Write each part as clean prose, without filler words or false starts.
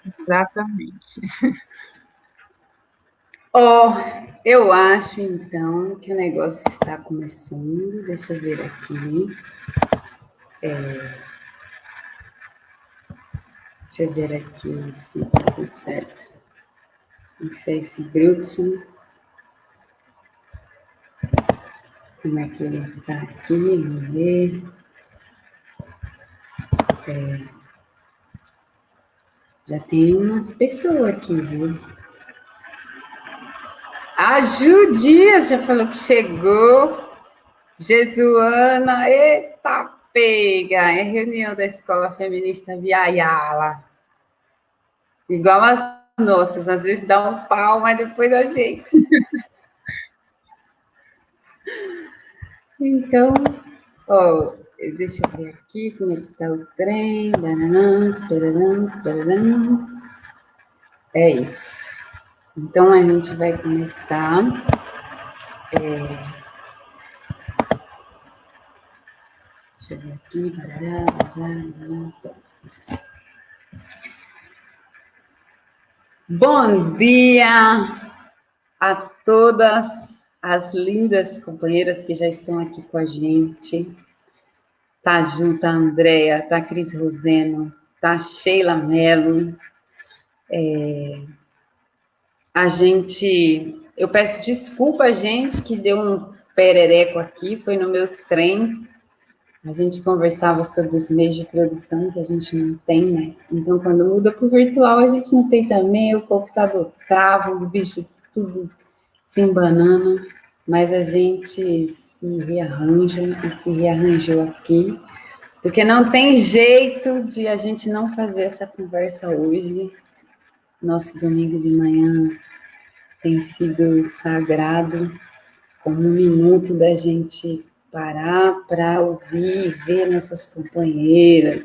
Exatamente. Eu acho, então, que o negócio está começando. Deixa eu ver aqui. Deixa eu ver aqui se está tudo certo. O Face Brutson. Como é que ele está aqui? Vamos ver. Já tem umas pessoas aqui, viu? A Ju Dias já falou que chegou. Jesuana, eita pega! É reunião da Escola Feminista Via Yala. Igual as nossas, às vezes dá um pau, mas depois ajeita. Então, ó, deixa eu ver aqui como é que tá o trem. Baranãs, baranãs, baranãs. É isso. Então, a gente vai começar. Deixa eu ver aqui. Barará, barará, barará. Bom dia a todas as lindas companheiras que já estão aqui com a gente. Tá a Ju, tá a Andréa, tá a Cris Roseno, tá a Sheila Mello. Eu peço desculpa, gente, que deu um perereco aqui, foi no meus trem. A gente conversava sobre os meios de produção que a gente não tem, né? Então, quando muda para o virtual, a gente não tem também, o computador trava, os bichos tudo se embanando, mas a gente se rearranja e se rearranjou aqui, porque não tem jeito de a gente não fazer essa conversa hoje. Nosso domingo de manhã tem sido sagrado, como um minuto da gente parar para ouvir e ver nossas companheiras.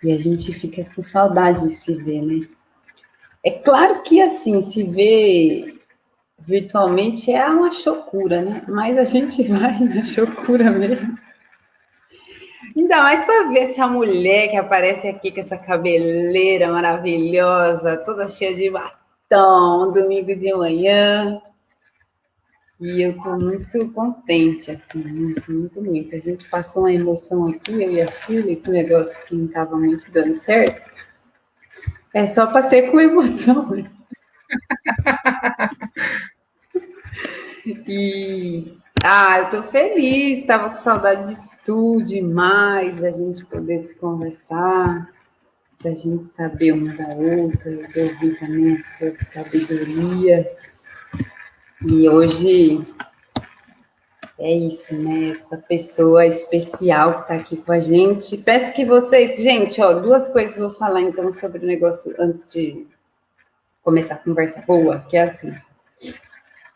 E a gente fica com saudade de se ver, né? É claro que, assim, se ver virtualmente é uma chocura, né? Mas a gente vai na chocura mesmo. Ainda mais para ver essa mulher que aparece aqui com essa cabeleira maravilhosa, toda cheia de batom, domingo de manhã. E eu estou muito contente, assim, muito, muito, muito. A gente passou uma emoção aqui, eu e a Shirley, com um negócio que não estava muito dando certo. É só passei com emoção, né? Eu tô feliz, estava com saudade de tudo demais, da gente poder se conversar, da gente saber uma da outra, de ouvir também as suas sabedorias. E hoje é isso, né? Essa pessoa especial que está aqui com a gente. Peço que vocês, gente, ó, duas coisas eu vou falar então sobre o negócio antes de começar a conversa boa, que é assim.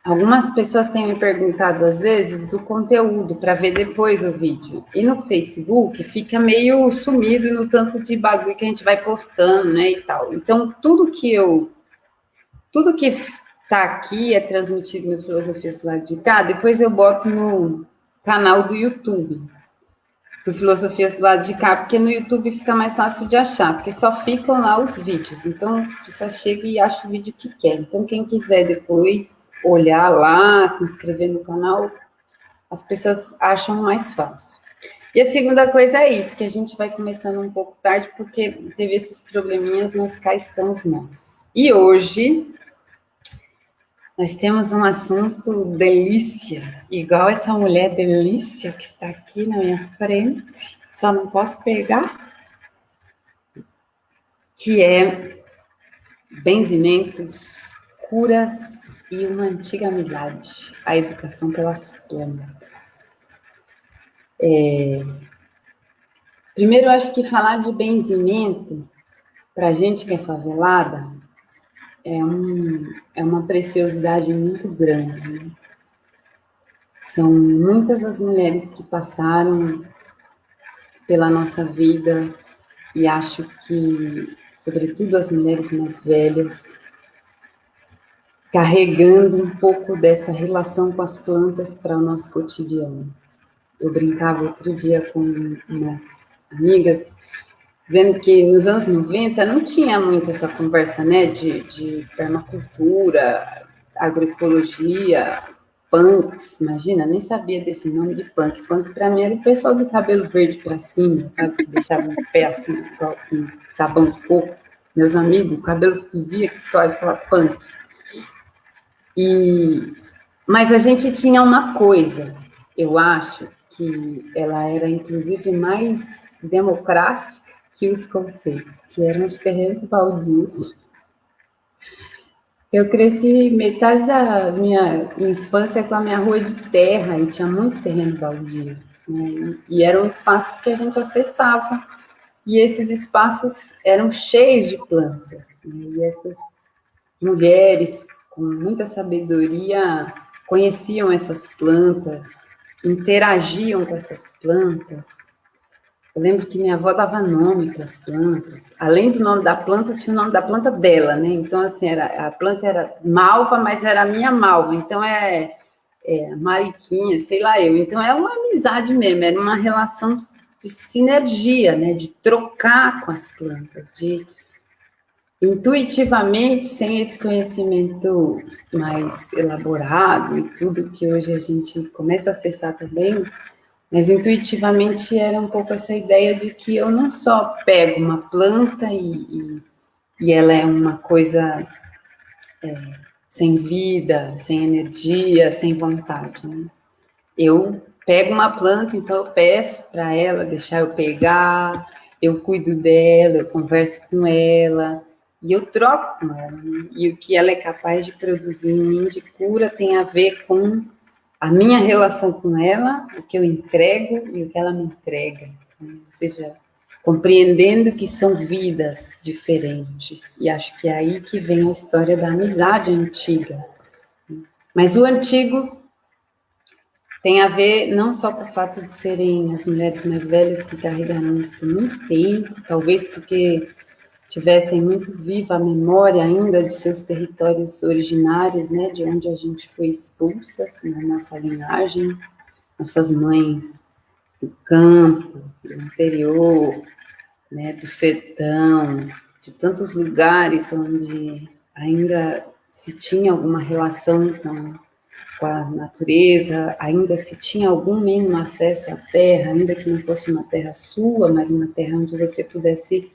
Algumas pessoas têm me perguntado, às vezes, do conteúdo para ver depois o vídeo. E no Facebook fica meio sumido no tanto de bagulho que a gente vai postando, né, e tal. Então, tudo que está aqui é transmitido no Filosofias do Lado de Cá, depois eu boto no canal do YouTube, do Filosofias do Lado de Cá, porque no YouTube fica mais fácil de achar, porque só ficam lá os vídeos. Então, você só chega e acha o vídeo que quer. Então, quem quiser depois olhar lá, se inscrever no canal, as pessoas acham mais fácil. E a segunda coisa é isso, que a gente vai começando um pouco tarde, porque teve esses probleminhas, mas cá estamos nós. E hoje nós temos um assunto delícia, igual essa mulher delícia que está aqui na minha frente, só não posso pegar, que é benzimentos, curas e uma antiga amizade, a educação pelas plantas. Primeiro, eu acho que falar de benzimento, para a gente que é favelada, é uma preciosidade muito grande. Né? São muitas as mulheres que passaram pela nossa vida e acho que, sobretudo as mulheres mais velhas, carregando um pouco dessa relação com as plantas para o nosso cotidiano. Eu brincava outro dia com umas amigas dizendo que nos anos 90 não tinha muito essa conversa, né, de permacultura, agroecologia, punks, imagina, nem sabia desse nome de punk. Punk para mim era o pessoal do cabelo verde para cima, sabe, que deixava o pé assim, com sabão de coco. Meus amigos, o cabelo fedia que só e falava punk. Mas a gente tinha uma coisa, eu acho, que ela era inclusive mais democrática que os conceitos, que eram os terrenos baldios. Eu cresci metade da minha infância com a minha rua de terra e tinha muito terreno baldio, né? E eram espaços que a gente acessava e esses espaços eram cheios de plantas, né? E essas mulheres com muita sabedoria conheciam essas plantas, interagiam com essas plantas. Eu lembro que minha avó dava nome para as plantas. Além do nome da planta, tinha o nome da planta dela, né? Então, assim, a planta era malva, mas era a minha malva. Então, mariquinha, sei lá eu. Então, é uma amizade mesmo, era uma relação de sinergia, né? De trocar com as plantas, de intuitivamente, sem esse conhecimento mais elaborado e tudo que hoje a gente começa a acessar também, mas intuitivamente era um pouco essa ideia de que eu não só pego uma planta e ela é uma coisa sem vida, sem energia, sem vontade, né? Eu pego uma planta, então eu peço para ela deixar eu pegar, eu cuido dela, eu converso com ela e eu troco com ela, né? E o que ela é capaz de produzir em mim de cura tem a ver com a minha relação com ela, o que eu entrego e o que ela me entrega, né? Ou seja, compreendendo que são vidas diferentes. E acho que é aí que vem a história da amizade antiga. Mas o antigo tem a ver não só com o fato de serem as mulheres mais velhas que carregaram isso por muito tempo, talvez porque tivessem muito viva a memória ainda de seus territórios originários, né, de onde a gente foi expulsa, assim, na nossa linhagem, nossas mães do campo, do interior, né, do sertão, de tantos lugares onde ainda se tinha alguma relação com a natureza, ainda se tinha algum mínimo acesso à terra, ainda que não fosse uma terra sua, mas uma terra onde você pudesse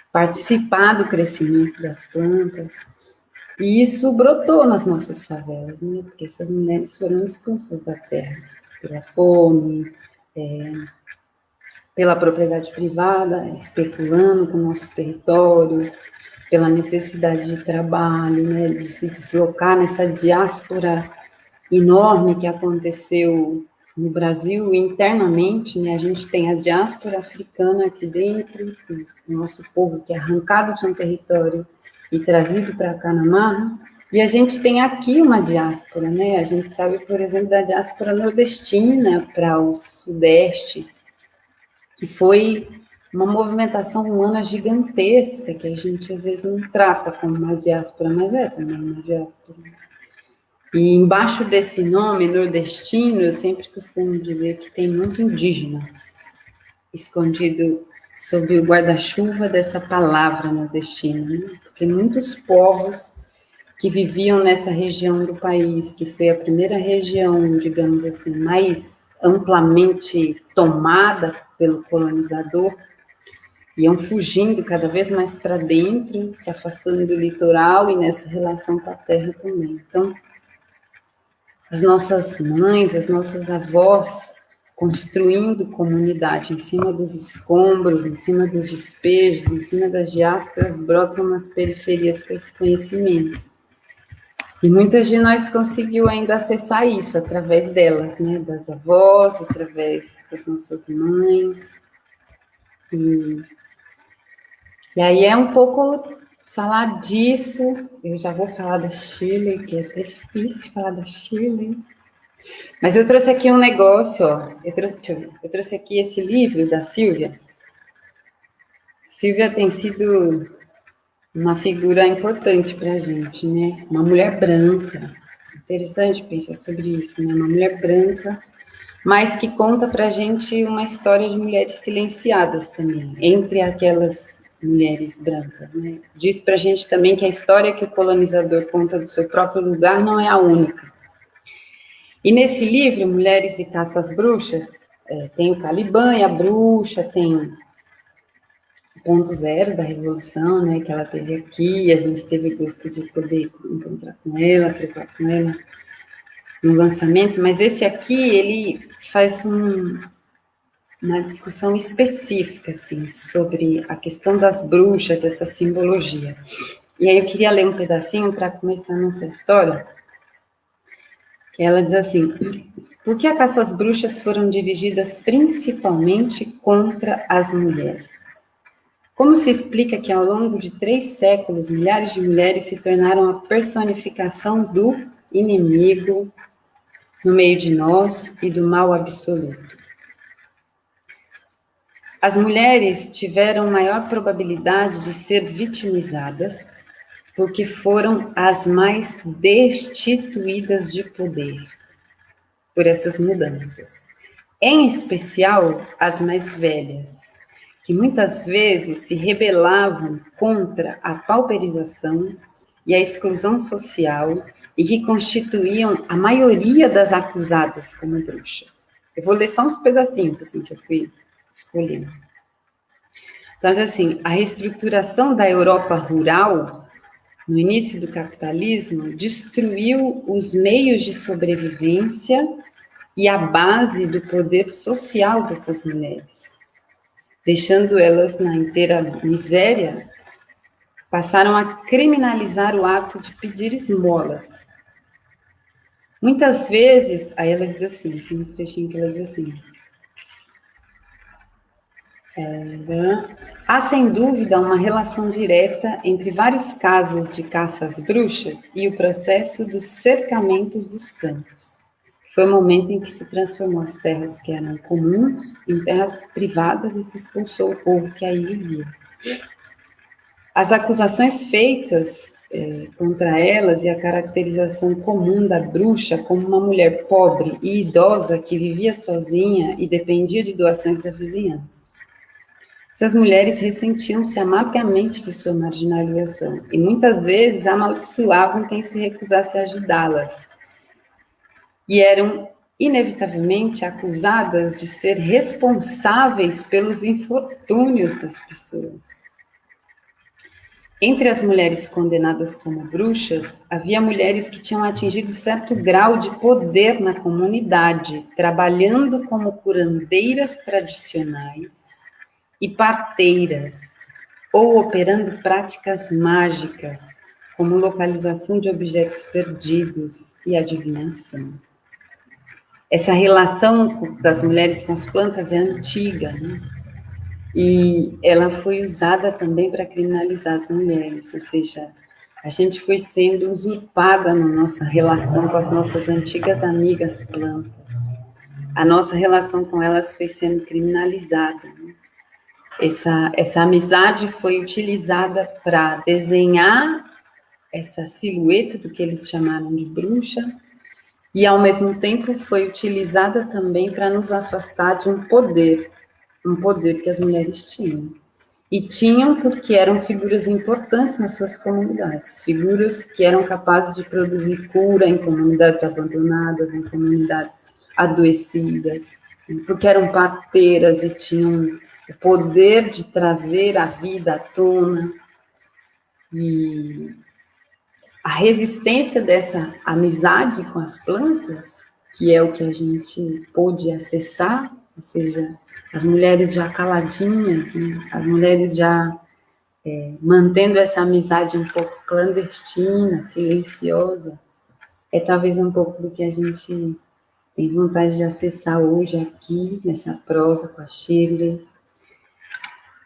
participar do crescimento das plantas. E isso brotou nas nossas favelas, né? Porque essas mulheres foram expulsas da terra pela fome, pela propriedade privada, especulando com nossos territórios, pela necessidade de trabalho, né? De se deslocar nessa diáspora enorme que aconteceu no Brasil internamente, né? A gente tem a diáspora africana aqui dentro, o nosso povo que é arrancado de um território e trazido para cá na marra, e a gente tem aqui uma diáspora, né? A gente sabe, por exemplo, da diáspora nordestina para o sudeste, que foi uma movimentação humana gigantesca, que a gente às vezes não trata como uma diáspora, mas é também uma diáspora. E embaixo desse nome nordestino, eu sempre costumo dizer que tem muito indígena escondido sob o guarda-chuva dessa palavra nordestina, né? Tem muitos povos que viviam nessa região do país, que foi a primeira região, digamos assim, mais amplamente tomada pelo colonizador, iam fugindo cada vez mais para dentro, se afastando do litoral e nessa relação com a terra também. Então, as nossas mães, as nossas avós, construindo comunidade em cima dos escombros, em cima dos despejos, em cima das diásporas, brotam nas periferias com esse conhecimento. E muitas de nós conseguiu ainda acessar isso através delas, né? Das avós, através das nossas mães. E aí é um pouco falar disso. Eu já vou falar da Shirley, que é até difícil falar da Shirley. Mas eu trouxe aqui um negócio, ó. Eu trouxe aqui esse livro da Silvia. Silvia tem sido uma figura importante para a gente, né? Uma mulher branca. Interessante pensar sobre isso, né? Uma mulher branca mas que conta para a gente uma história de mulheres silenciadas também, entre aquelas mulheres brancas, né? Diz para a gente também que a história que o colonizador conta do seu próprio lugar não é a única. E nesse livro, Mulheres e Caça às Bruxas, tem o Caliban e a bruxa, tem o ponto zero da Revolução, né, que ela teve aqui, a gente teve gosto de poder encontrar com ela, trocar com ela no lançamento, mas esse aqui, ele faz uma discussão específica, assim, sobre a questão das bruxas, essa simbologia. E aí eu queria ler um pedacinho para começar a nossa história, que ela diz assim: por que a caça às bruxas foram dirigidas principalmente contra as mulheres? Como se explica que ao longo de 3 séculos, milhares de mulheres se tornaram a personificação do inimigo no meio de nós e do mal absoluto? As mulheres tiveram maior probabilidade de ser vitimizadas porque foram as mais destituídas de poder por essas mudanças. Em especial, as mais velhas, que muitas vezes se rebelavam contra a pauperização e a exclusão social e que constituíam a maioria das acusadas como bruxas. Eu vou ler só uns pedacinhos assim que eu fui escolhendo. Então, assim, a reestruturação da Europa rural no início do capitalismo destruiu os meios de sobrevivência e a base do poder social dessas mulheres, deixando elas na inteira miséria. Passaram a criminalizar o ato de pedir esmolas. Muitas vezes, aí ela diz assim, tem um trechinho que ela diz assim: há sem dúvida uma relação direta entre vários casos de caça às bruxas e o processo dos cercamentos dos campos. Foi o momento em que se transformou as terras que eram comuns em terras privadas e se expulsou o povo que aí vivia. As acusações feitas contra elas e a caracterização comum da bruxa como uma mulher pobre e idosa que vivia sozinha e dependia de doações da vizinhança. Essas mulheres ressentiam-se amargamente de sua marginalização e muitas vezes amaldiçoavam quem se recusasse a ajudá-las. E eram inevitavelmente acusadas de ser responsáveis pelos infortúnios das pessoas. Entre as mulheres condenadas como bruxas, havia mulheres que tinham atingido certo grau de poder na comunidade, trabalhando como curandeiras tradicionais e parteiras, ou operando práticas mágicas, como localização de objetos perdidos e adivinhação. Essa relação das mulheres com as plantas é antiga, né? E ela foi usada também para criminalizar as mulheres, ou seja, a gente foi sendo usurpada na nossa relação com as nossas antigas amigas plantas. A nossa relação com elas foi sendo criminalizada, né? Essa amizade foi utilizada para desenhar essa silhueta do que eles chamaram de bruxa, e ao mesmo tempo foi utilizada também para nos afastar de um poder que as mulheres tinham. E tinham porque eram figuras importantes nas suas comunidades, figuras que eram capazes de produzir cura em comunidades abandonadas, em comunidades adoecidas, porque eram parteiras e tinham o poder de trazer a vida à tona. E a resistência dessa amizade com as plantas, que é o que a gente pôde acessar, ou seja, as mulheres já caladinhas, né? As mulheres já mantendo essa amizade um pouco clandestina, silenciosa, é talvez um pouco do que a gente tem vontade de acessar hoje aqui, nessa prosa com a Shirley,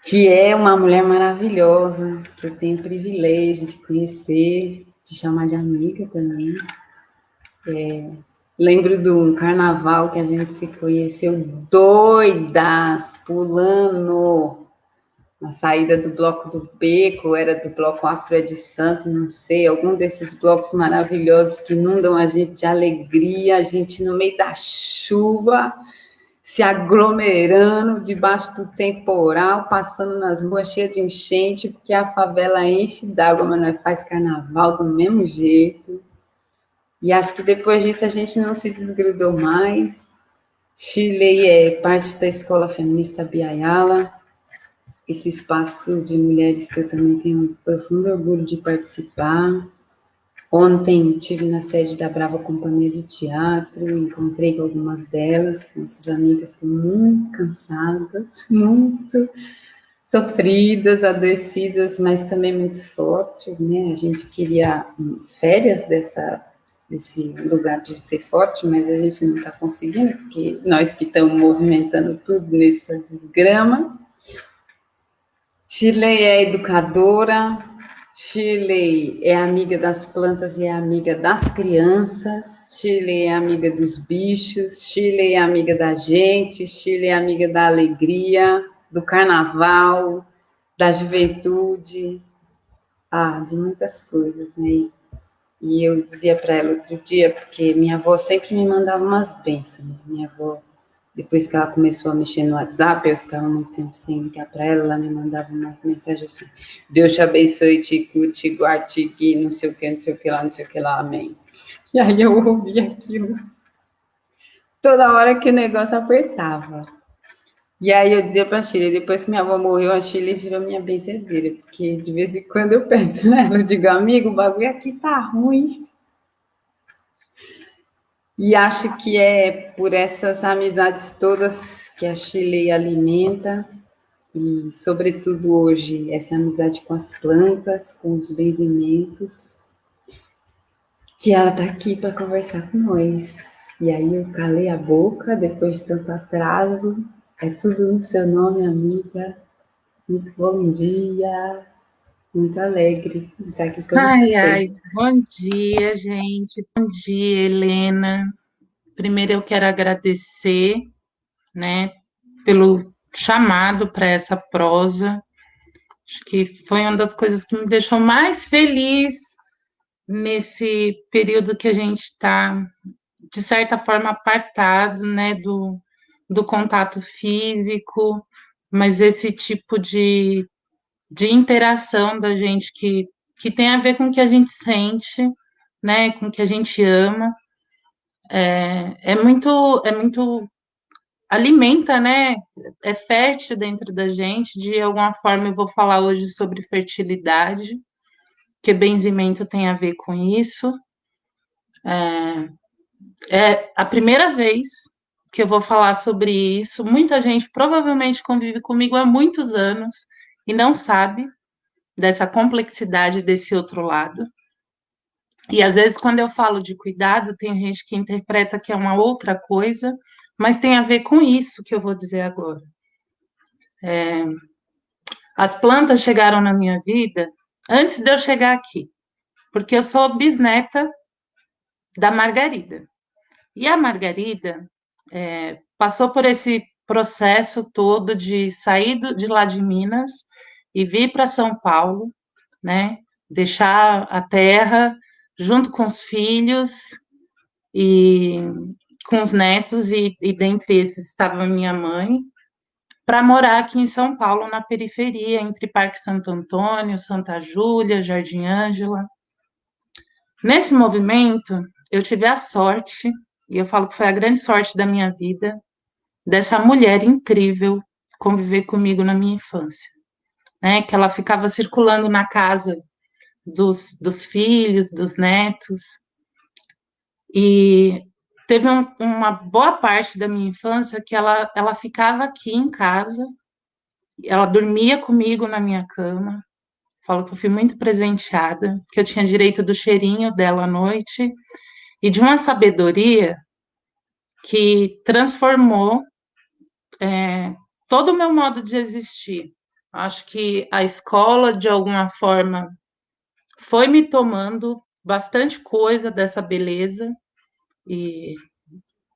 que é uma mulher maravilhosa, que eu tenho o privilégio de conhecer, de chamar de amiga também. Lembro do carnaval que a gente se conheceu doidas, pulando na saída do Bloco do Beco, era do Bloco Afro de Santos, não sei, algum desses blocos maravilhosos que inundam a gente de alegria, a gente no meio da chuva, se aglomerando debaixo do temporal, passando nas ruas cheias de enchente, porque a favela enche d'água, mas nós faz carnaval do mesmo jeito. E acho que depois disso a gente não se desgrudou mais. Shirley é parte da Escola Feminista Biayala, esse espaço de mulheres que eu também tenho um profundo orgulho de participar. Ontem estive na sede da Brava Companhia de Teatro, encontrei com algumas delas, nossas amigas estão muito cansadas, muito sofridas, adoecidas, mas também muito fortes, né? A gente queria férias desse lugar de ser forte, mas a gente não está conseguindo, porque nós que estamos movimentando tudo nessa desgrama. Shirley é educadora, Shirley é amiga das plantas e é amiga das crianças, Shirley é amiga dos bichos, Shirley é amiga da gente, Shirley é amiga da alegria, do carnaval, da juventude, de muitas coisas, né? E eu dizia para ela outro dia, porque minha avó sempre me mandava umas bênçãos, né? Minha avó, depois que ela começou a mexer no WhatsApp, eu ficava muito tempo sem ligar para ela, ela me mandava umas mensagens assim, Deus te abençoe, te cure, te guarde, te guie, não sei o que, não sei o que lá, não sei o que lá, amém. E aí eu ouvia aquilo toda hora que o negócio apertava. E aí eu dizia para a Shirley, depois que minha avó morreu, a Shirley virou minha benzedeira, porque de vez em quando eu peço nela, eu digo, amigo, o bagulho aqui tá ruim. E acho que é por essas amizades todas que a Shirley alimenta, e sobretudo hoje, essa amizade com as plantas, com os benzimentos, que ela está aqui para conversar com nós. E aí eu calei a boca, depois de tanto atraso, é tudo no seu nome, amiga. Muito bom dia, muito alegre de estar aqui com você. Bom dia, gente. Bom dia, Helena. Primeiro eu quero agradecer, né, pelo chamado para essa prosa. Acho que foi uma das coisas que me deixou mais feliz nesse período que a gente está, de certa forma, apartado, né, do contato físico, mas esse tipo de interação da gente que tem a ver com o que a gente sente, né, com o que a gente ama, é muito alimenta, né, é fértil dentro da gente, de alguma forma eu vou falar hoje sobre fertilidade, que benzimento tem a ver com isso, é a primeira vez que eu vou falar sobre isso, muita gente provavelmente convive comigo há muitos anos e não sabe dessa complexidade desse outro lado. E às vezes, quando eu falo de cuidado, tem gente que interpreta que é uma outra coisa, mas tem a ver com isso que eu vou dizer agora. As plantas chegaram na minha vida antes de eu chegar aqui, porque eu sou bisneta da Margarida. E a Margarida passou por esse processo todo de sair de lá de Minas e vir para São Paulo, né? Deixar a terra junto com os filhos e com os netos, e dentre esses estava minha mãe, para morar aqui em São Paulo, na periferia, entre Parque Santo Antônio, Santa Júlia, Jardim Ângela. Nesse movimento, eu tive a sorte, e eu falo que foi a grande sorte da minha vida, dessa mulher incrível conviver comigo na minha infância, né? Que ela ficava circulando na casa dos filhos, dos netos, e teve uma boa parte da minha infância que ela ficava aqui em casa, ela dormia comigo na minha cama. Falo que eu fui muito presenteada, que eu tinha direito do cheirinho dela à noite e de uma sabedoria que transformou todo o meu modo de existir. Acho que a escola, de alguma forma, foi me tomando bastante coisa dessa beleza,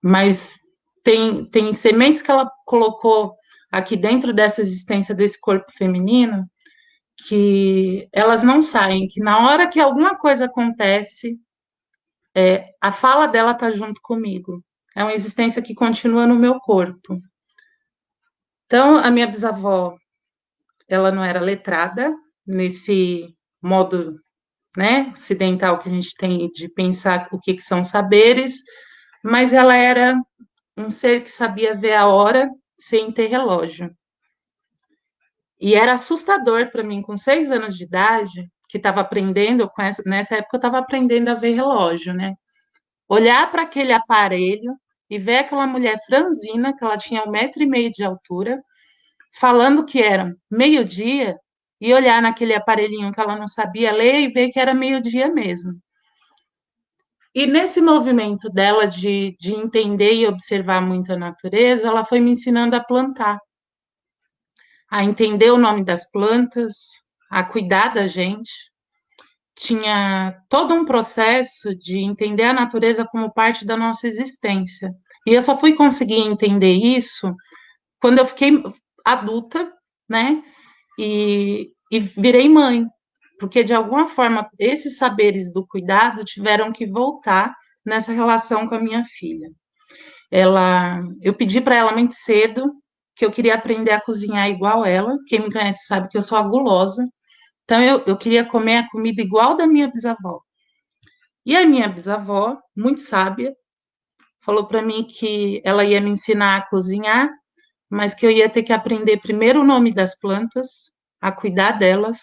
mas tem sementes que ela colocou aqui dentro dessa existência desse corpo feminino, que elas não saem, que na hora que alguma coisa acontece, a fala dela está junto comigo. É uma existência que continua no meu corpo. Então, a minha bisavó, ela não era letrada nesse modo, né, ocidental que a gente tem de pensar o que são saberes, mas ela era um ser que sabia ver a hora sem ter relógio. E era assustador para mim, com 6 anos de idade, que estava aprendendo, nessa época eu estava aprendendo a ver relógio, né? Olhar para aquele aparelho e ver aquela mulher franzina, que ela tinha 1,5 m de altura, falando que era meio-dia, e olhar naquele aparelhinho que ela não sabia ler e ver que era meio-dia mesmo. E nesse movimento dela de entender e observar muito a natureza, ela foi me ensinando a plantar, a entender o nome das plantas, a cuidar da gente. Tinha todo um processo de entender a natureza como parte da nossa existência. E eu só fui conseguir entender isso quando eu fiquei adulta, né? E virei mãe, porque de alguma forma esses saberes do cuidado tiveram que voltar nessa relação com a minha filha. Eu pedi para ela muito cedo que eu queria aprender a cozinhar igual ela. Quem me conhece sabe que eu sou a gulosa. Então eu queria comer a comida igual da minha bisavó. E a minha bisavó, muito sábia, falou para mim que ela ia me ensinar a cozinhar, mas que eu ia ter que aprender primeiro o nome das plantas, a cuidar delas,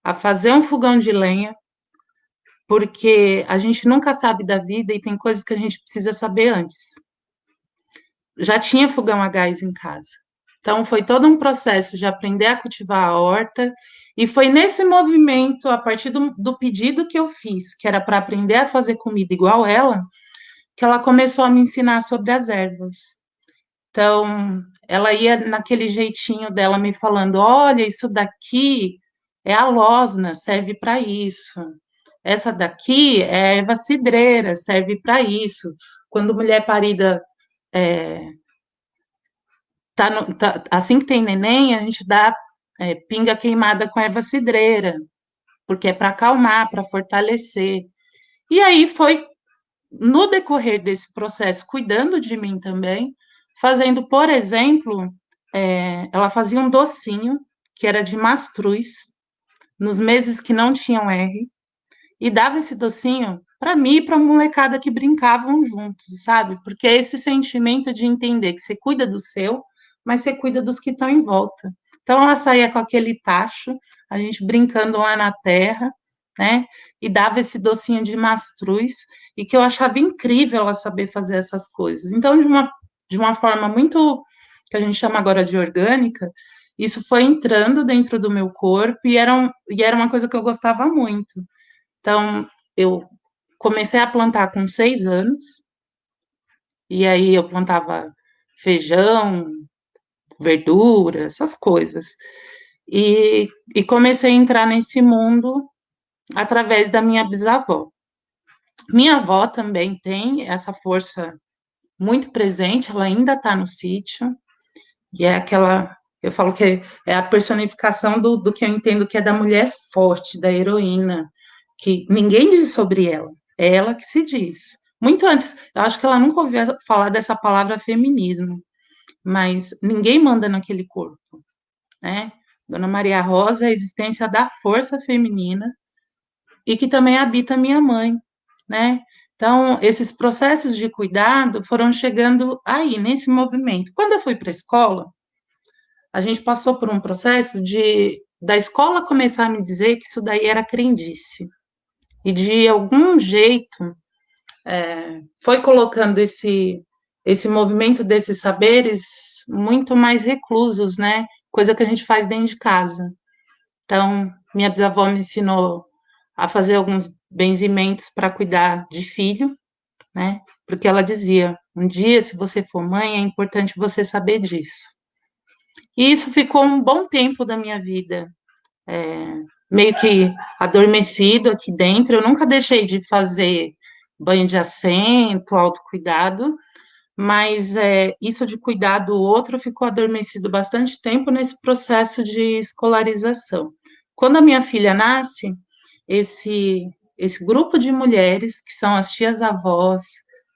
a fazer um fogão de lenha, porque a gente nunca sabe da vida e tem coisas que a gente precisa saber antes. Já tinha fogão a gás em casa. Então, foi todo um processo de aprender a cultivar a horta, e foi nesse movimento, a partir do pedido que eu fiz, que era para aprender a fazer comida igual ela, que ela começou a me ensinar sobre as ervas. Então, ela ia naquele jeitinho dela me falando: olha, isso daqui é a losna, serve para isso. Essa daqui é a erva cidreira, serve para isso. Quando mulher parida assim que tem neném, a gente dá pinga queimada com erva cidreira, porque é para acalmar, para fortalecer. E aí foi no decorrer desse processo, cuidando de mim também, fazendo, por exemplo, ela fazia um docinho que era de mastruz, nos meses que não tinham R, e dava esse docinho para mim e para a molecada que brincavam juntos, sabe? Porque é esse sentimento de entender que você cuida do seu, mas você cuida dos que estão em volta. Então ela saía com aquele tacho, a gente brincando lá na terra, né? E dava esse docinho de mastruz, e que eu achava incrível ela saber fazer essas coisas. Então, de uma forma muito, que a gente chama agora de orgânica, isso foi entrando dentro do meu corpo, e era uma coisa que eu gostava muito. Então, eu comecei a plantar com 6 anos, e aí eu plantava feijão, verdura, essas coisas. E comecei a entrar nesse mundo através da minha bisavó. Minha avó também tem essa força muito presente, ela ainda está no sítio, e é aquela, eu falo que é a personificação do que eu entendo que é da mulher forte, da heroína, que ninguém diz sobre ela, é ela que se diz. Muito antes, eu acho que ela nunca ouviu falar dessa palavra feminismo, mas ninguém manda naquele corpo, né? Dona Maria Rosa é a existência da força feminina, e que também habita minha mãe, né? Então, esses processos de cuidado foram chegando aí, nesse movimento. Quando eu fui para a escola, a gente passou por um processo da escola começar a me dizer que isso daí era crendice. E de algum jeito, foi colocando esse movimento desses saberes muito mais reclusos, né? Coisa que a gente faz dentro de casa. Então, minha bisavó me ensinou a fazer alguns benzimentos para cuidar de filho, né? Porque ela dizia: um dia, se você for mãe, é importante você saber disso. E isso ficou um bom tempo da minha vida, meio que adormecido aqui dentro. Eu nunca deixei de fazer banho de assento, autocuidado, mas isso de cuidar do outro ficou adormecido bastante tempo nesse processo de escolarização. Quando a minha filha nasce, esse grupo de mulheres, que são as tias-avós,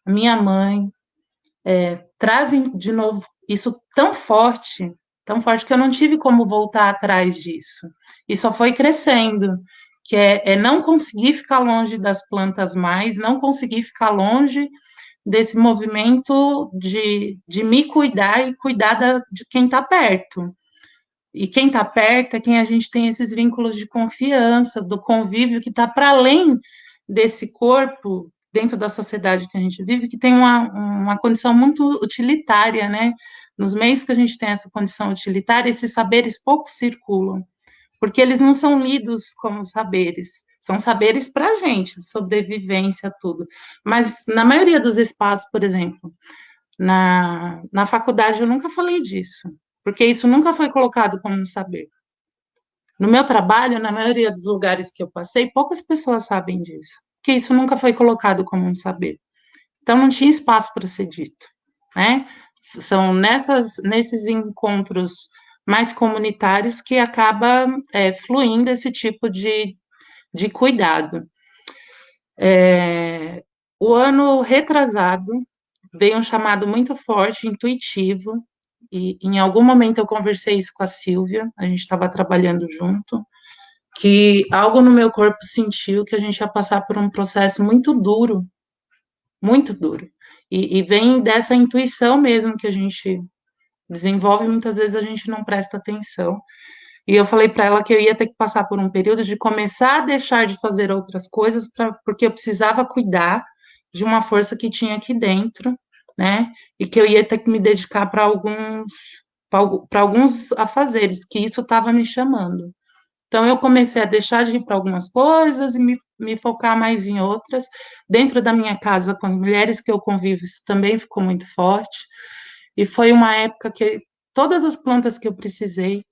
a minha mãe, trazem de novo isso tão forte que eu não tive como voltar atrás disso. E só foi crescendo, que é não conseguir ficar longe das plantas mais, não conseguir ficar longe desse movimento de me cuidar e cuidar de quem está perto. E quem está perto é quem a gente tem esses vínculos de confiança, do convívio, que está para além desse corpo, dentro da sociedade que a gente vive, que tem uma condição muito utilitária, né? Nos meios que a gente tem essa condição utilitária, esses saberes pouco circulam, porque eles não são lidos como saberes, são saberes para a gente, sobrevivência, tudo. Mas na maioria dos espaços, por exemplo, na faculdade eu nunca falei disso, porque isso nunca foi colocado como um saber. No meu trabalho, na maioria dos lugares que eu passei, poucas pessoas sabem disso, porque isso nunca foi colocado como um saber. Então não tinha espaço para ser dito, né? São nesses encontros mais comunitários que acaba fluindo esse tipo de cuidado. O ano retrasado veio um chamado muito forte, intuitivo, e em algum momento eu conversei isso com a Silvia, a gente estava trabalhando junto, que algo no meu corpo sentiu que a gente ia passar por um processo muito duro, muito duro. E vem dessa intuição mesmo que a gente desenvolve, muitas vezes a gente não presta atenção. E eu falei para ela que eu ia ter que passar por um período de começar a deixar de fazer outras coisas, porque eu precisava cuidar de uma força que tinha aqui dentro, né? E que eu ia ter que me dedicar para alguns afazeres, que isso estava me chamando. Então, eu comecei a deixar de ir para algumas coisas e me focar mais em outras. Dentro da minha casa, com as mulheres que eu convivo, isso também ficou muito forte. E foi uma época que todas as plantas que eu precisei,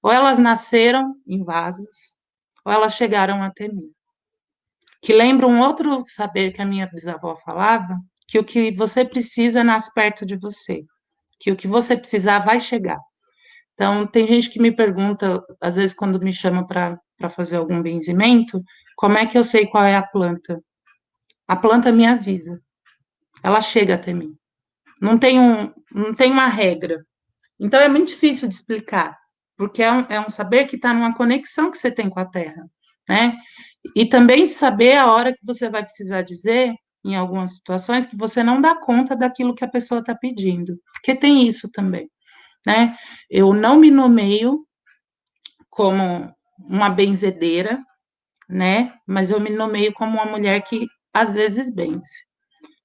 ou elas nasceram em vasos, ou elas chegaram até mim. Que lembra um outro saber que a minha bisavó falava, que o que você precisa nasce perto de você, que o que você precisar vai chegar. Então, tem gente que me pergunta, às vezes, quando me chama para fazer algum benzimento, como é que eu sei qual é a planta? A planta me avisa, ela chega até mim. Não tem uma regra. Então, é muito difícil de explicar, porque é um saber que está numa conexão que você tem com a Terra, né? E também de saber a hora que você vai precisar dizer, em algumas situações, que você não dá conta daquilo que a pessoa está pedindo, porque tem isso também, né? Eu não me nomeio como uma benzedeira, né? Mas eu me nomeio como uma mulher que às vezes benze.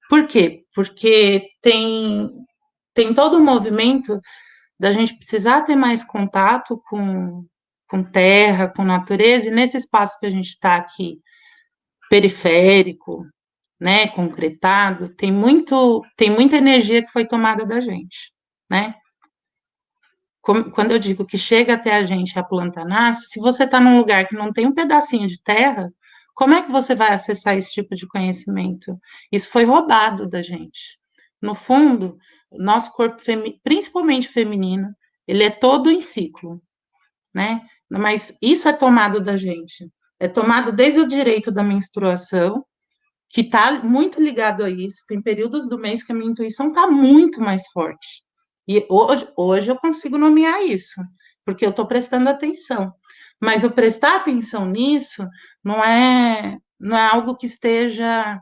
Por quê? Porque tem todo um movimento da gente precisar ter mais contato com terra, com natureza, e nesse espaço que a gente está aqui, periférico, né, concretado, tem muita energia que foi tomada da gente, né? Quando eu digo que chega até a gente, a planta nasce, se você está num lugar que não tem um pedacinho de terra, como é que você vai acessar esse tipo de conhecimento? Isso foi roubado da gente. No fundo, o nosso corpo, principalmente feminino, ele é todo em ciclo, né? Mas isso é tomado da gente. É tomado desde o direito da menstruação, que está muito ligado a isso. Tem períodos do mês que a minha intuição está muito mais forte. E hoje eu consigo nomear isso, porque eu estou prestando atenção. Mas eu prestar atenção nisso não é algo que esteja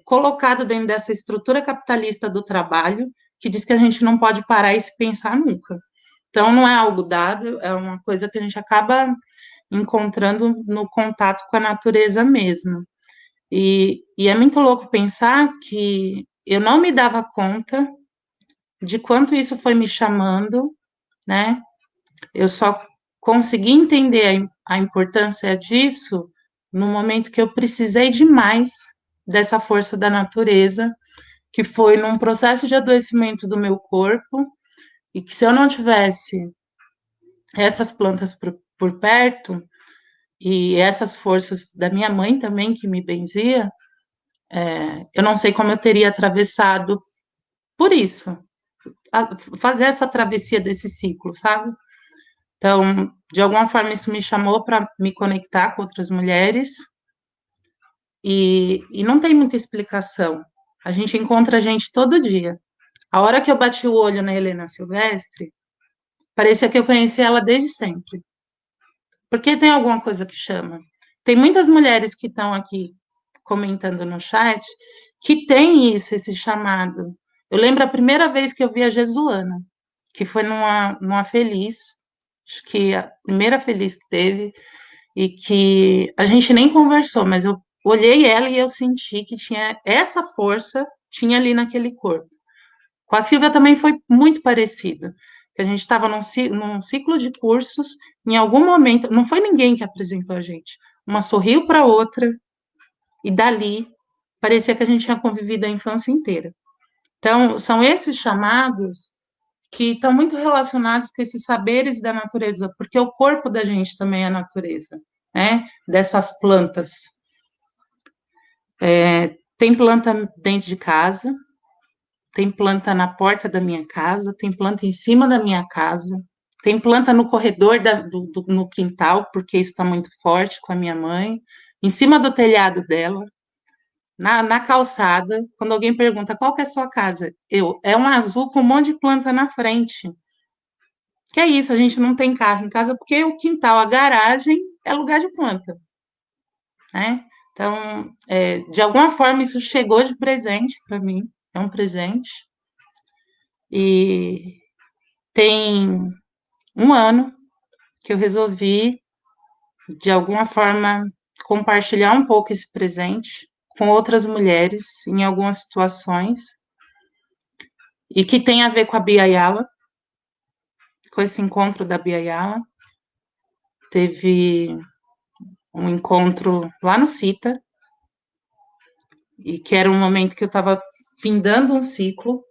colocado dentro dessa estrutura capitalista do trabalho, que diz que a gente não pode parar e se pensar nunca. Então, não é algo dado, é uma coisa que a gente acaba encontrando no contato com a natureza mesmo. E é muito louco pensar que eu não me dava conta de quanto isso foi me chamando, né? Eu só consegui entender a importância disso no momento que eu precisei demais dessa força da natureza, que foi num processo de adoecimento do meu corpo, e que se eu não tivesse essas plantas por perto, e essas forças da minha mãe também, que me benzia, eu não sei como eu teria atravessado por isso, fazer essa travessia desse ciclo, sabe? Então, de alguma forma, isso me chamou para me conectar com outras mulheres, e não tem muita explicação. A gente encontra gente todo dia. A hora que eu bati o olho na Helena Silvestre, parecia que eu conhecia ela desde sempre. Porque tem alguma coisa que chama. Tem muitas mulheres que estão aqui comentando no chat que tem isso, esse chamado. Eu lembro a primeira vez que eu vi a Jesuana, que foi numa Feliz, acho que a primeira Feliz que teve, e que a gente nem conversou, mas eu olhei ela e eu senti que tinha essa força, tinha ali naquele corpo. Com a Silvia também foi muito parecido, que a gente estava num ciclo de cursos, em algum momento, não foi ninguém que apresentou a gente, uma sorriu para a outra, e dali parecia que a gente tinha convivido a infância inteira. Então, são esses chamados que estão muito relacionados com esses saberes da natureza, porque o corpo da gente também é a natureza, né? Dessas plantas. Tem planta dentro de casa, tem planta na porta da minha casa, tem planta em cima da minha casa, tem planta no corredor no quintal, porque isso está muito forte com a minha mãe, em cima do telhado dela, na calçada. Quando alguém pergunta qual que é a sua casa, é um azul com um monte de planta na frente. Que é isso, a gente não tem carro em casa porque o quintal, a garagem é lugar de planta, né? Então, de alguma forma, isso chegou de presente para mim, é um presente. E tem um ano que eu resolvi, de alguma forma, compartilhar um pouco esse presente com outras mulheres em algumas situações, e que tem a ver com a Bia Ayala, com esse encontro da Bia Ayala. Teve um encontro lá no CITA, e que era um momento que eu estava findando um ciclo,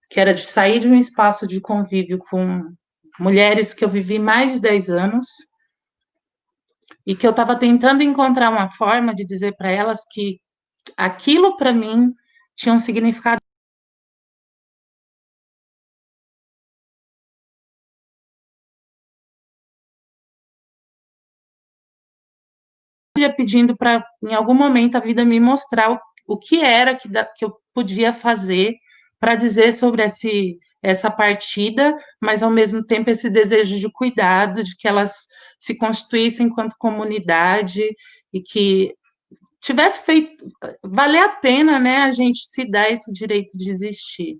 que era de sair de um espaço de convívio com mulheres que eu vivi mais de 10 anos, e que eu estava tentando encontrar uma forma de dizer para elas que aquilo, para mim, tinha um significado. Pedindo para, em algum momento, a vida me mostrar o que era que eu podia fazer para dizer sobre essa partida, mas, ao mesmo tempo, esse desejo de cuidado, de que elas se constituíssem enquanto comunidade e que tivesse feito, valer a pena, né, a gente se dar esse direito de existir.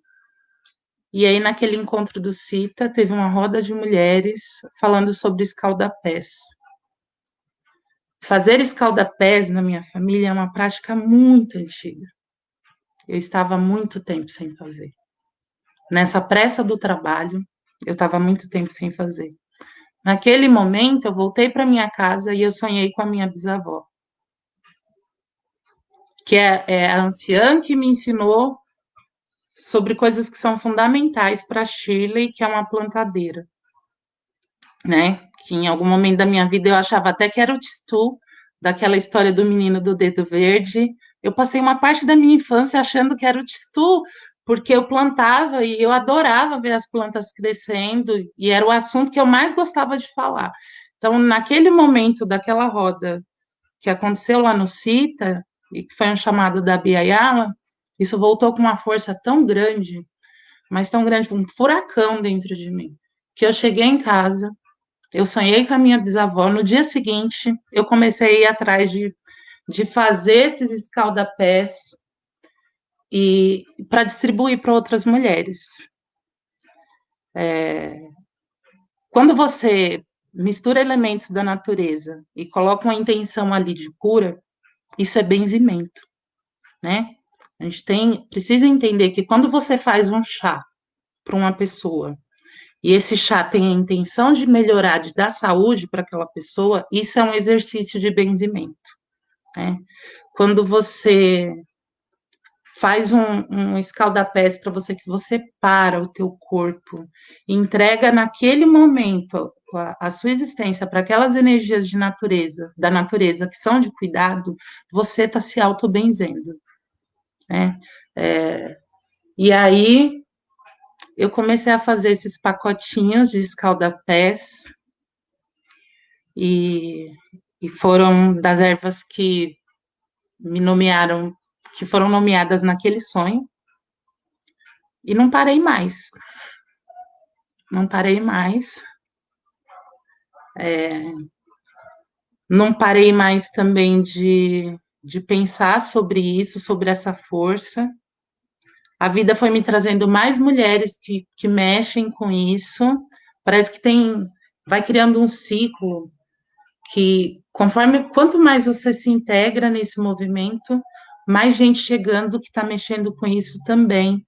E aí, naquele encontro do CITA, teve uma roda de mulheres falando sobre escaldapés. Fazer escaldapés na minha família é uma prática muito antiga. Eu estava há muito tempo sem fazer. Nessa pressa do trabalho, eu estava há muito tempo sem fazer. Naquele momento, eu voltei para minha casa e eu sonhei com a minha bisavó, que é a anciã que me ensinou sobre coisas que são fundamentais para a Shirley, que é uma plantadeira, né? Que em algum momento da minha vida eu achava até que era o Tistu, daquela história do menino do dedo verde. Eu passei uma parte da minha infância achando que era o Tistu, porque eu plantava e eu adorava ver as plantas crescendo, e era o assunto que eu mais gostava de falar. Então, naquele momento daquela roda que aconteceu lá no CITA, e que foi um chamado da Bia Ayala, isso voltou com uma força tão grande, mas tão grande, um furacão dentro de mim, que eu cheguei em casa, eu sonhei com a minha bisavó. No dia seguinte, eu comecei a ir atrás de fazer esses escaldapés e para distribuir para outras mulheres. Quando você mistura elementos da natureza e coloca uma intenção ali de cura, isso é benzimento, né? A gente precisa entender que quando você faz um chá para uma pessoa e esse chá tem a intenção de melhorar, de dar saúde para aquela pessoa, isso é um exercício de benzimento, né? Quando você faz um escaldapés para você, que você para o teu corpo e entrega naquele momento a sua existência para aquelas energias de natureza, da natureza, que são de cuidado, você está se auto-benzendo, né? E aí eu comecei a fazer esses pacotinhos de escaldapés e, e foram das ervas que me nomearam, que foram nomeadas naquele sonho. E não parei mais. Não parei mais. Não parei mais também de pensar sobre isso, sobre essa força. A vida foi me trazendo mais mulheres que mexem com isso. Parece que vai criando um ciclo que, conforme quanto mais você se integra nesse movimento, mais gente chegando que está mexendo com isso também.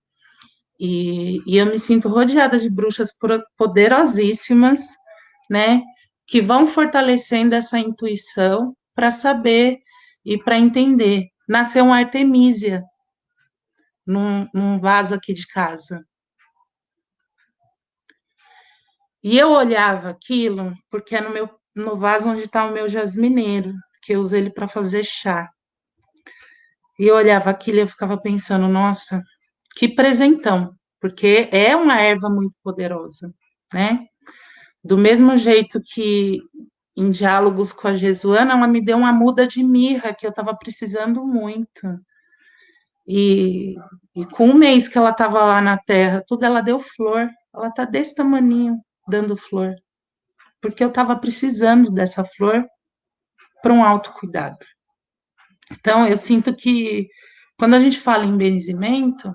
E eu me sinto rodeada de bruxas poderosíssimas, né, que vão fortalecendo essa intuição para saber e para entender. Nasceu uma Artemísia num vaso aqui de casa. E eu olhava aquilo, porque é no vaso onde está o meu jasmineiro, que eu uso ele para fazer chá. E eu olhava aquilo e eu ficava pensando, nossa, que presentão, porque é uma erva muito poderosa, né? Do mesmo jeito que em diálogos com a Jesuana, ela me deu uma muda de mirra que eu estava precisando muito. E, e com um mês que ela estava lá na terra, tudo ela deu flor. Ela está desse tamaninho dando flor. Porque eu estava precisando dessa flor para um autocuidado. Então, eu sinto que quando a gente fala em benzimento,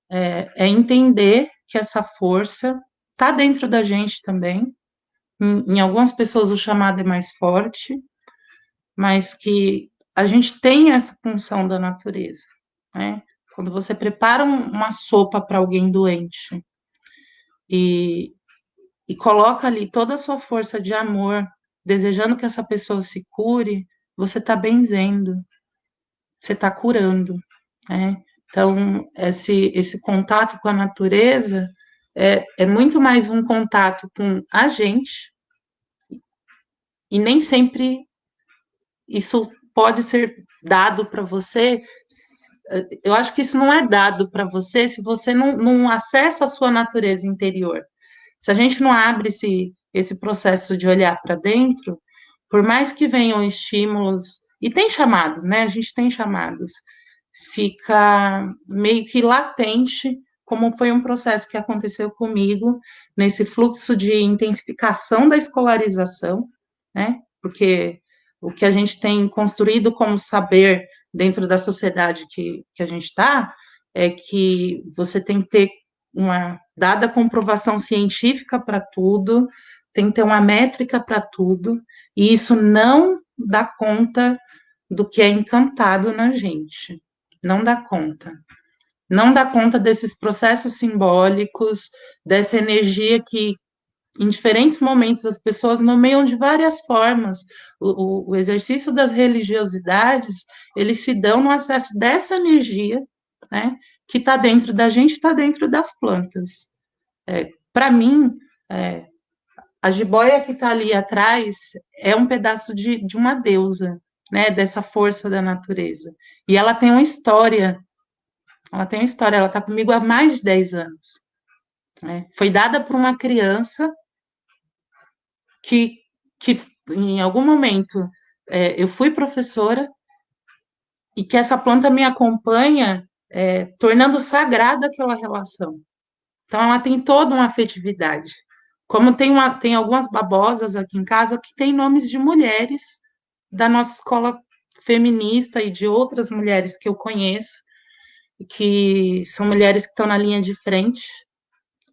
é entender que essa força está dentro da gente também. Em algumas pessoas o chamado é mais forte, mas que a gente tem essa função da natureza, né? Quando você prepara uma sopa para alguém doente e, e coloca ali toda a sua força de amor, desejando que essa pessoa se cure, você está benzendo, você está curando, né? Então, esse contato com a natureza é muito mais um contato com a gente, e nem sempre isso pode ser dado para você. Eu acho que isso não é dado para você se você não acessa a sua natureza interior. Se a gente não abre esse processo de olhar para dentro, por mais que venham estímulos, e tem chamados, né? A gente tem chamados, fica meio que latente, como foi um processo que aconteceu comigo, nesse fluxo de intensificação da escolarização, né? Porque o que a gente tem construído como saber dentro da sociedade que a gente está, é que você tem que ter uma dada comprovação científica para tudo, tem que ter uma métrica para tudo, e isso não dá conta do que é encantado na gente. Não dá conta. Não dá conta desses processos simbólicos, dessa energia que, em diferentes momentos, as pessoas nomeiam de várias formas. O exercício das religiosidades, eles se dão no acesso dessa energia, né, que está dentro da gente, está dentro das plantas. Para mim, a jiboia que está ali atrás é um pedaço de uma deusa, né, dessa força da natureza. E ela tem uma história, ela está comigo há mais de 10 anos. Né? Foi dada por uma criança que em algum momento, eu fui professora e que essa planta me acompanha, tornando sagrada aquela relação. Então, ela tem toda uma afetividade. Como tem algumas babosas aqui em casa que têm nomes de mulheres da nossa escola feminista e de outras mulheres que eu conheço, que são mulheres que estão na linha de frente,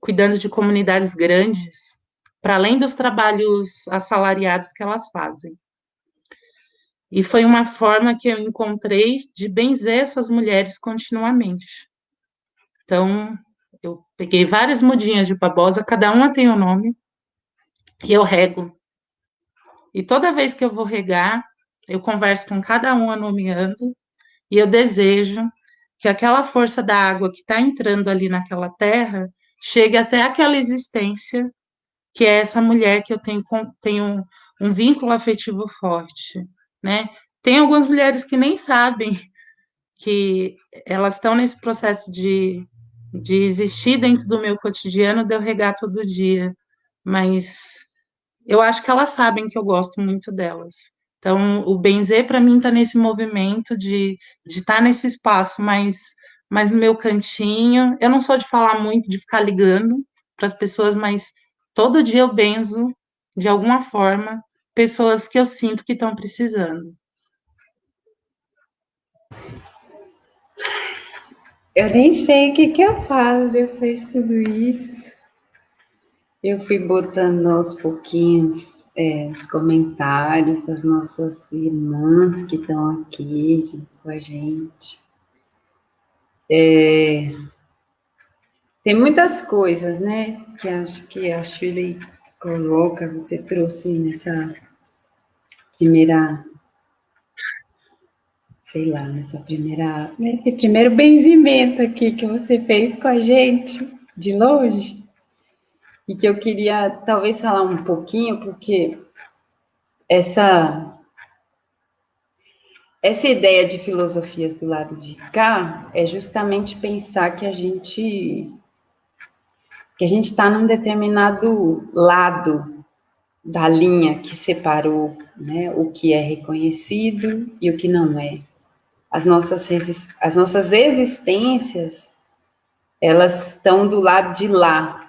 cuidando de comunidades grandes, para além dos trabalhos assalariados que elas fazem. E foi uma forma que eu encontrei de benzer essas mulheres continuamente. Então, eu peguei várias mudinhas de babosa, cada uma tem um nome, e eu rego. E toda vez que eu vou regar, eu converso com cada uma nomeando, e eu desejo que aquela força da água que está entrando ali naquela terra chegue até aquela existência, que é essa mulher que eu tenho um vínculo afetivo forte, né? Tem algumas mulheres que nem sabem que elas estão nesse processo de existir dentro do meu cotidiano, de eu regar todo dia. Mas eu acho que elas sabem que eu gosto muito delas. Então, o benzer para mim está nesse movimento de estar nesse espaço mais no meu cantinho. Eu não sou de falar muito, de ficar ligando para as pessoas, mas todo dia eu benzo, de alguma forma, pessoas que eu sinto que estão precisando. Eu nem sei o que eu faço depois de tudo isso. Eu fui botando aos pouquinhos os comentários das nossas irmãs que estão aqui com a gente. Tem muitas coisas, né, que acho que a Shirley coloca, você trouxe nessa primeira, sei lá, nesse primeiro benzimento aqui que você fez com a gente, de longe, e que eu queria talvez falar um pouquinho, porque essa ideia de filosofias do lado de cá é justamente pensar que a gente está num determinado lado da linha que separou, né, o que é reconhecido e o que não é. As nossas existências, elas estão do lado de lá,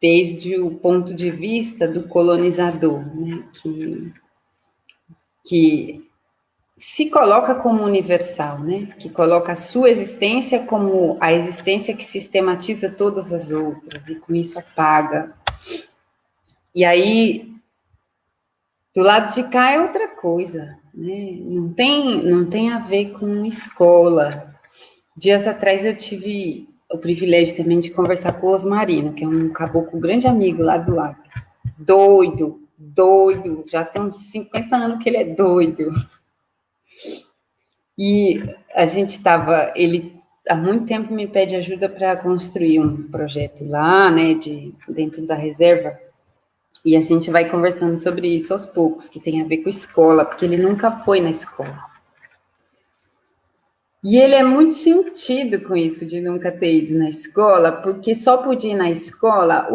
desde o ponto de vista do colonizador, né, que se coloca como universal, né, que coloca a sua existência como a existência que sistematiza todas as outras, e com isso apaga. E aí, do lado de cá é outra coisa, né? Não tem a ver com escola. Dias atrás eu tive o privilégio também de conversar com o Osmarino, que é um caboclo grande amigo lá do lado. Doido, doido, já tem uns 50 anos que ele é doido. E a gente estava, ele há muito tempo me pede ajuda para construir um projeto lá, né, dentro da reserva. E a gente vai conversando sobre isso aos poucos, que tem a ver com escola, porque ele nunca foi na escola. E ele é muito sentido com isso de nunca ter ido na escola, porque só podia ir na escola,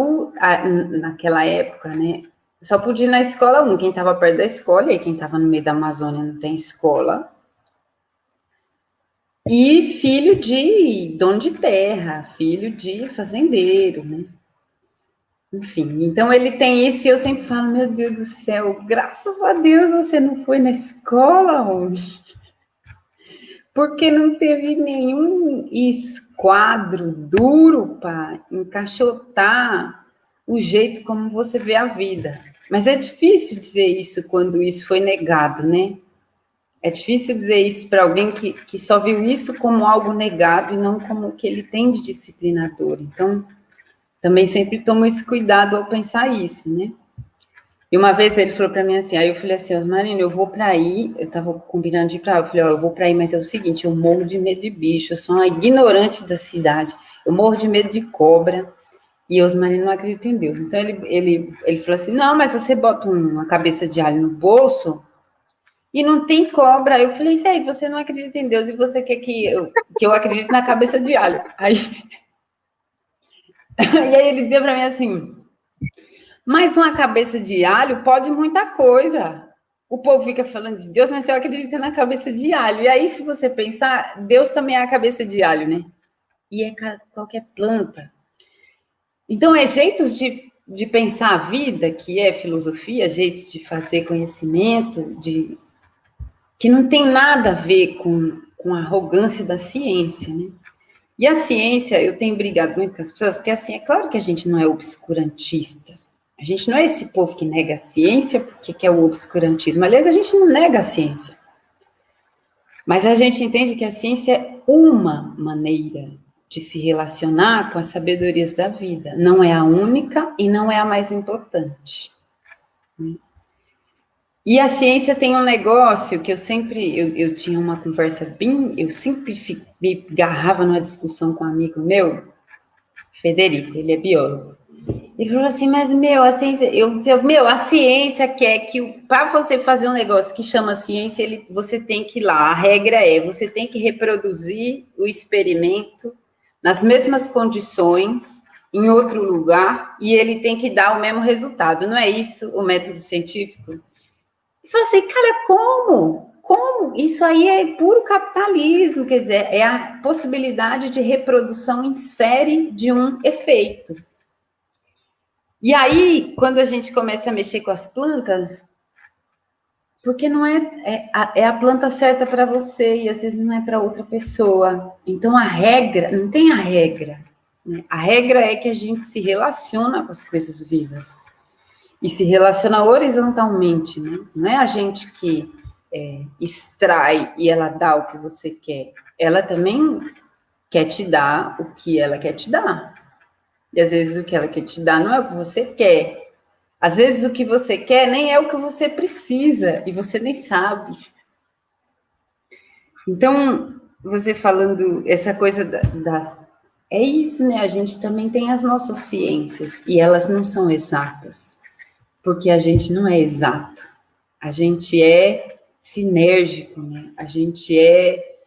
naquela época, né? Só podia ir na escola quem estava perto da escola, e quem estava no meio da Amazônia não tem escola. E filho de dono de terra, filho de fazendeiro, né? Enfim, então ele tem isso e eu sempre falo, meu Deus do céu, graças a Deus você não foi na escola, homem. Porque não teve nenhum esquadro duro para encaixotar o jeito como você vê a vida. Mas é difícil dizer isso quando isso foi negado, né? É difícil dizer isso para alguém que só viu isso como algo negado e não como o que ele tem de disciplinador. Então, também sempre tomo esse cuidado ao pensar isso, né? E uma vez ele falou para mim assim, aí eu falei assim, Osmarino, eu vou para aí, eu estava combinando de ir para aí, eu falei, eu vou para aí, mas é o seguinte, eu morro de medo de bicho, eu sou uma ignorante da cidade, eu morro de medo de cobra, e Osmarino não acredita em Deus. Então ele falou assim, não, mas você bota uma cabeça de alho no bolso e não tem cobra. Eu falei, velho, você não acredita em Deus e você quer que eu acredite na cabeça de alho. Aí, e aí ele dizia para mim assim, mas uma cabeça de alho pode muita coisa. O povo fica falando de Deus, mas eu acredito na cabeça de alho. E aí, se você pensar, Deus também é a cabeça de alho, né? E é qualquer planta. Então, é jeitos de pensar a vida, que é filosofia, jeitos de fazer conhecimento, que não tem nada a ver com a arrogância da ciência, né? E a ciência, eu tenho brigado muito com as pessoas, porque assim, é claro que a gente não é obscurantista. A gente não é esse povo que nega a ciência porque quer o obscurantismo. Aliás, a gente não nega a ciência. Mas a gente entende que a ciência é uma maneira de se relacionar com as sabedorias da vida. Não é a única e não é a mais importante. E a ciência tem um negócio que eu tinha uma conversa eu sempre me agarrava numa discussão com um amigo meu, Federico, ele é biólogo. Ele falou assim, mas, a ciência... Eu disse, a ciência quer que, para você fazer um negócio que chama ciência, você tem que ir lá. A regra é, você tem que reproduzir o experimento nas mesmas condições, em outro lugar, e ele tem que dar o mesmo resultado. Não é isso o método científico? E falei assim, cara, como? Como? Isso aí é puro capitalismo, quer dizer, é a possibilidade de reprodução em série de um efeito. E aí, quando a gente começa a mexer com as plantas, porque não é a planta certa para você e às vezes não é para outra pessoa. Então a regra, não tem a regra. Né? A regra é que a gente se relaciona com as coisas vivas. E se relaciona horizontalmente, né? Não é a gente que extrai e ela dá o que você quer. Ela também quer te dar o que ela quer te dar. E às vezes o que ela quer te dar não é o que você quer. Às vezes o que você quer nem é o que você precisa e você nem sabe. Então, você falando essa coisa é isso, né? A gente também tem as nossas ciências e elas não são exatas, porque a gente não é exato. A gente é sinérgico, né? A gente é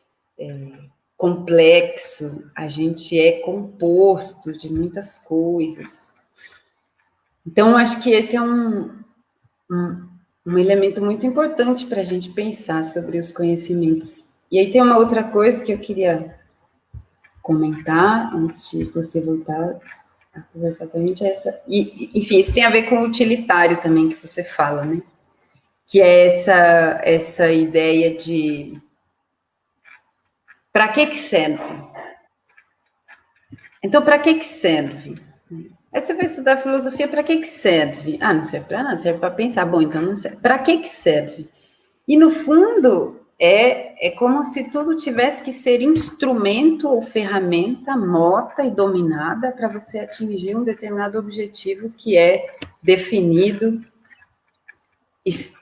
complexo, a gente é composto de muitas coisas. Então, acho que esse é um elemento muito importante para a gente pensar sobre os conhecimentos. E aí tem uma outra coisa que eu queria comentar, antes de você voltar a conversar com a gente, essa. E, enfim, isso tem a ver com o utilitário também que você fala, né? Que é essa ideia de para que serve? Então, para que serve? Aí você vai estudar filosofia, para que serve? Ah, não serve para nada, serve para pensar. Bom, então não serve. Para que serve? E, no fundo, é como se tudo tivesse que ser instrumento ou ferramenta morta e dominada para você atingir um determinado objetivo que é definido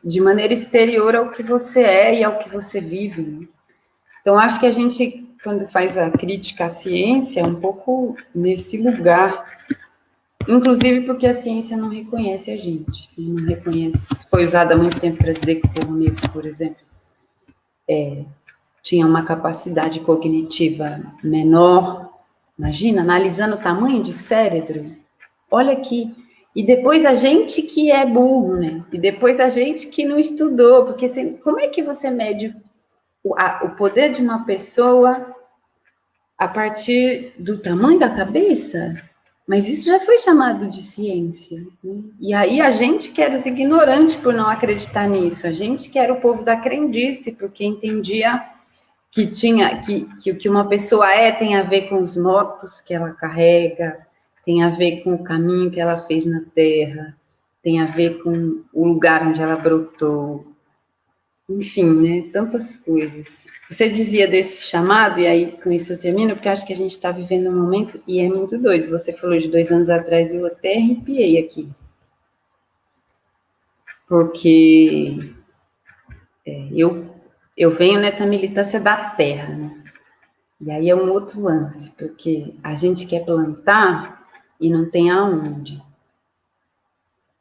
de maneira exterior ao que você é e ao que você vive. Né? Então, acho que a gente, quando faz a crítica à ciência, é um pouco nesse lugar. Inclusive porque a ciência não reconhece a gente. Não reconhece. Foi usada há muito tempo para dizer que o povo negro, por exemplo, tinha uma capacidade cognitiva menor. Imagina, analisando o tamanho de cérebro. Olha aqui. E depois a gente que é burro, né? E depois a gente que não estudou. Porque como é que você mede o poder de uma pessoa a partir do tamanho da cabeça? Mas isso já foi chamado de ciência. Né? E aí a gente que era os ignorantes por não acreditar nisso. A gente que era o povo da crendice, porque entendia que o que uma pessoa tem a ver com os mortos que ela carrega, tem a ver com o caminho que ela fez na Terra, tem a ver com o lugar onde ela brotou, enfim, né? Tantas coisas. Você dizia desse chamado, e aí com isso eu termino, porque acho que a gente está vivendo um momento, e é muito doido. Você falou de 2 anos atrás, eu até arrepiei aqui. Porque eu venho nessa militância da terra, né? E aí é um outro lance, porque a gente quer plantar e não tem aonde.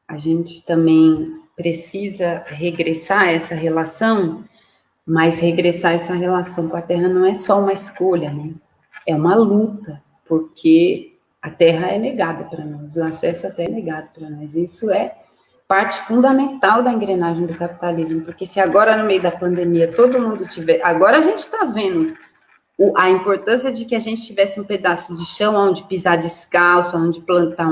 A gente também precisa regressar essa relação, mas regressar essa relação com a terra não é só uma escolha, né? É uma luta, porque a terra é negada para nós, o acesso à terra é negado para nós. Isso é parte fundamental da engrenagem do capitalismo, porque se agora no meio da pandemia todo mundo tiver, agora a gente está vendo a importância de que a gente tivesse um pedaço de chão onde pisar descalço, onde plantar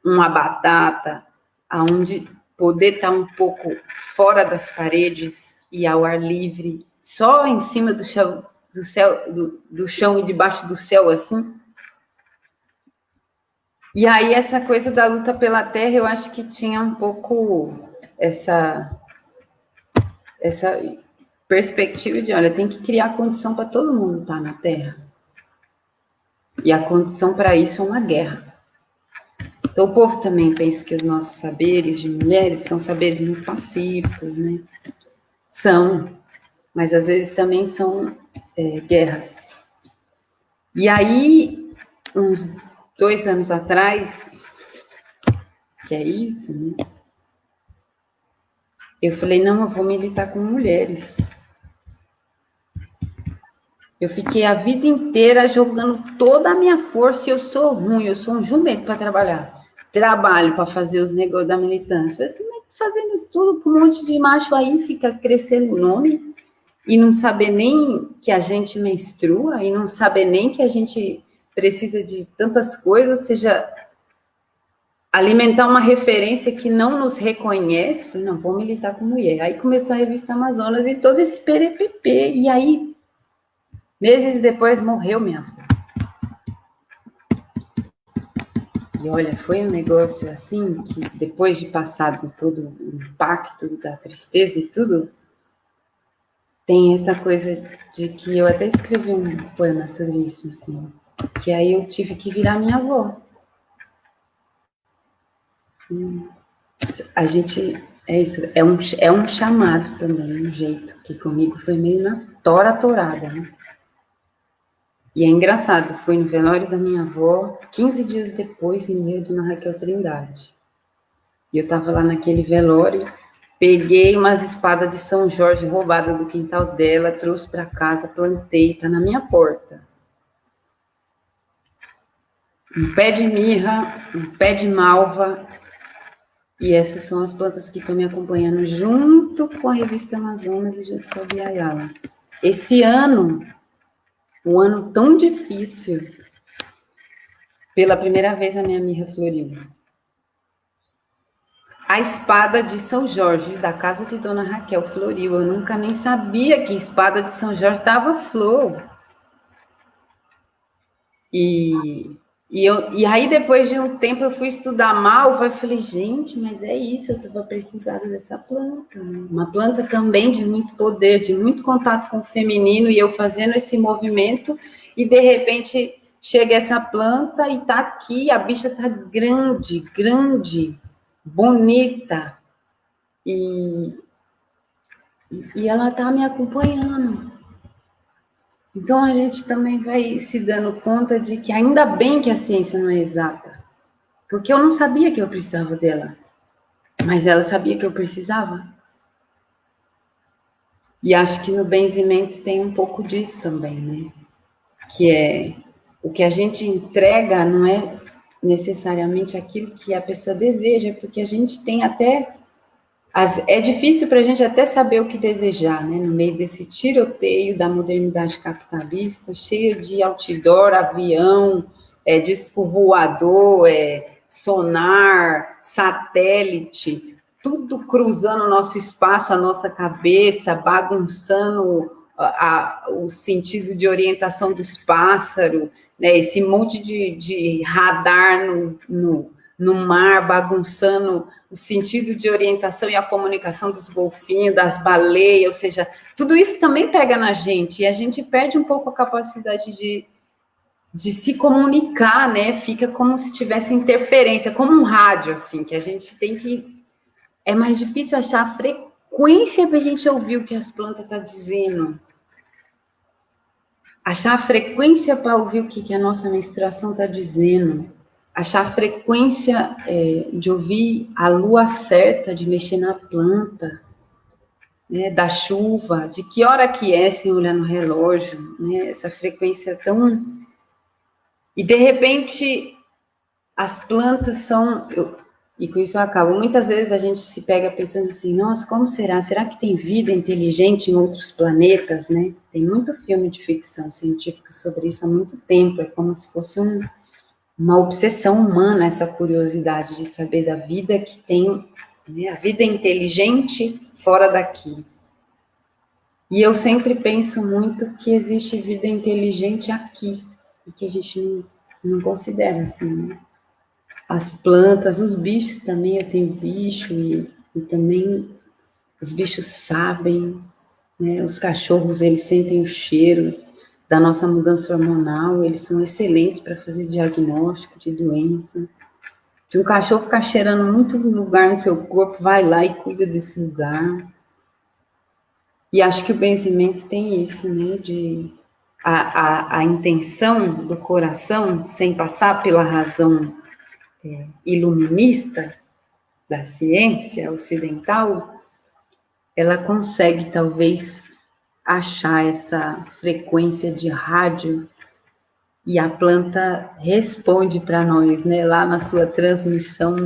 uma batata, onde poder estar um pouco fora das paredes e ao ar livre, só em cima do chão, do chão e debaixo do céu, assim. E aí essa coisa da luta pela terra, eu acho que tinha um pouco essa perspectiva de, olha, tem que criar condição para todo mundo estar na terra. E a condição para isso é uma guerra. Então, o povo também pensa que os nossos saberes de mulheres são saberes muito pacíficos, né? São, mas às vezes também são guerras. E aí, uns 2 anos atrás, que é isso, né? Eu falei, não, eu vou militar com mulheres. Eu fiquei a vida inteira jogando toda a minha força e eu sou ruim, eu sou um jumento para trabalhar. Trabalho para fazer os negócios da militância. Falei assim, mas fazendo isso tudo com um monte de macho aí, fica crescendo o nome e não saber nem que a gente menstrua e não saber nem que a gente precisa de tantas coisas, ou seja, alimentar uma referência que não nos reconhece. Falei, não, vou militar com mulher. Aí começou a revista Amazonas e todo esse perepepe. E aí, meses depois, morreu minha avó. E olha, foi um negócio assim, que depois de passado todo o impacto da tristeza e tudo, tem essa coisa de que eu até escrevi um poema sobre isso, assim, que aí eu tive que virar minha avó. A gente, é isso, é um chamado também, um jeito, que comigo foi meio na torada, né? E é engraçado, fui no velório da minha avó, 15 dias depois, no meio Dona Raquel Trindade. E eu tava lá naquele velório, peguei umas espadas de São Jorge roubadas do quintal dela, trouxe para casa, plantei, tá na minha porta. Um pé de mirra, um pé de malva, e essas são as plantas que estão me acompanhando junto com a revista Amazonas e junto com a Bia Ayala. Esse ano, um ano tão difícil, pela primeira vez a minha mirra floriu. A espada de São Jorge, da casa de Dona Raquel, floriu. Eu nunca nem sabia que espada de São Jorge dava flor. E aí, depois de um tempo, eu fui estudar malva e falei, gente, mas é isso, eu estava precisando dessa planta. Né? Uma planta também de muito poder, de muito contato com o feminino, e eu fazendo esse movimento, e de repente chega essa planta e tá aqui, a bicha tá grande, bonita, e ela tá me acompanhando. Então, a gente também vai se dando conta de que ainda bem que a ciência não é exata, porque eu não sabia que eu precisava dela, mas ela sabia que eu precisava. E acho que no benzimento tem um pouco disso também, né? Que é o que a gente entrega não é necessariamente aquilo que a pessoa deseja, porque a gente tem até... É difícil para a gente até saber o que desejar, né? No meio desse tiroteio da modernidade capitalista, cheio de outdoor, avião, disco voador, sonar, satélite, tudo cruzando o nosso espaço, a nossa cabeça, bagunçando o sentido de orientação dos pássaros, né? Esse monte de radar no mar, bagunçando o sentido de orientação e a comunicação dos golfinhos, das baleias, ou seja, tudo isso também pega na gente, e a gente perde um pouco a capacidade de se comunicar, né? Fica como se tivesse interferência, como um rádio, assim, que a gente tem que... É mais difícil achar a frequência para a gente ouvir o que as plantas estão dizendo. Achar a frequência para ouvir o que a nossa menstruação está dizendo. Achar a frequência de ouvir a lua certa, de mexer na planta, né, da chuva, de que hora que é, sem olhar no relógio, né, essa frequência tão... E, de repente, as plantas são... E com isso eu acabo. Muitas vezes a gente se pega pensando assim, nossa, como será? Será que tem vida inteligente em outros planetas, né? Tem muito filme de ficção científica sobre isso há muito tempo. É como se fosse uma obsessão humana, essa curiosidade de saber da vida que tem, né, a vida inteligente fora daqui. E eu sempre penso muito que existe vida inteligente aqui, e que a gente não considera assim, né? As plantas, os bichos também, eu tenho bicho, e também os bichos sabem, né? Os cachorros, eles sentem o cheiro da nossa mudança hormonal, eles são excelentes para fazer diagnóstico de doença. Se um cachorro ficar cheirando muito lugar no seu corpo, vai lá e cuida desse lugar. E acho que o benzimento tem isso, né? A intenção do coração, sem passar pela razão iluminista da ciência ocidental, ela consegue talvez achar essa frequência de rádio e a planta responde para nós, né? Lá na sua transmissão,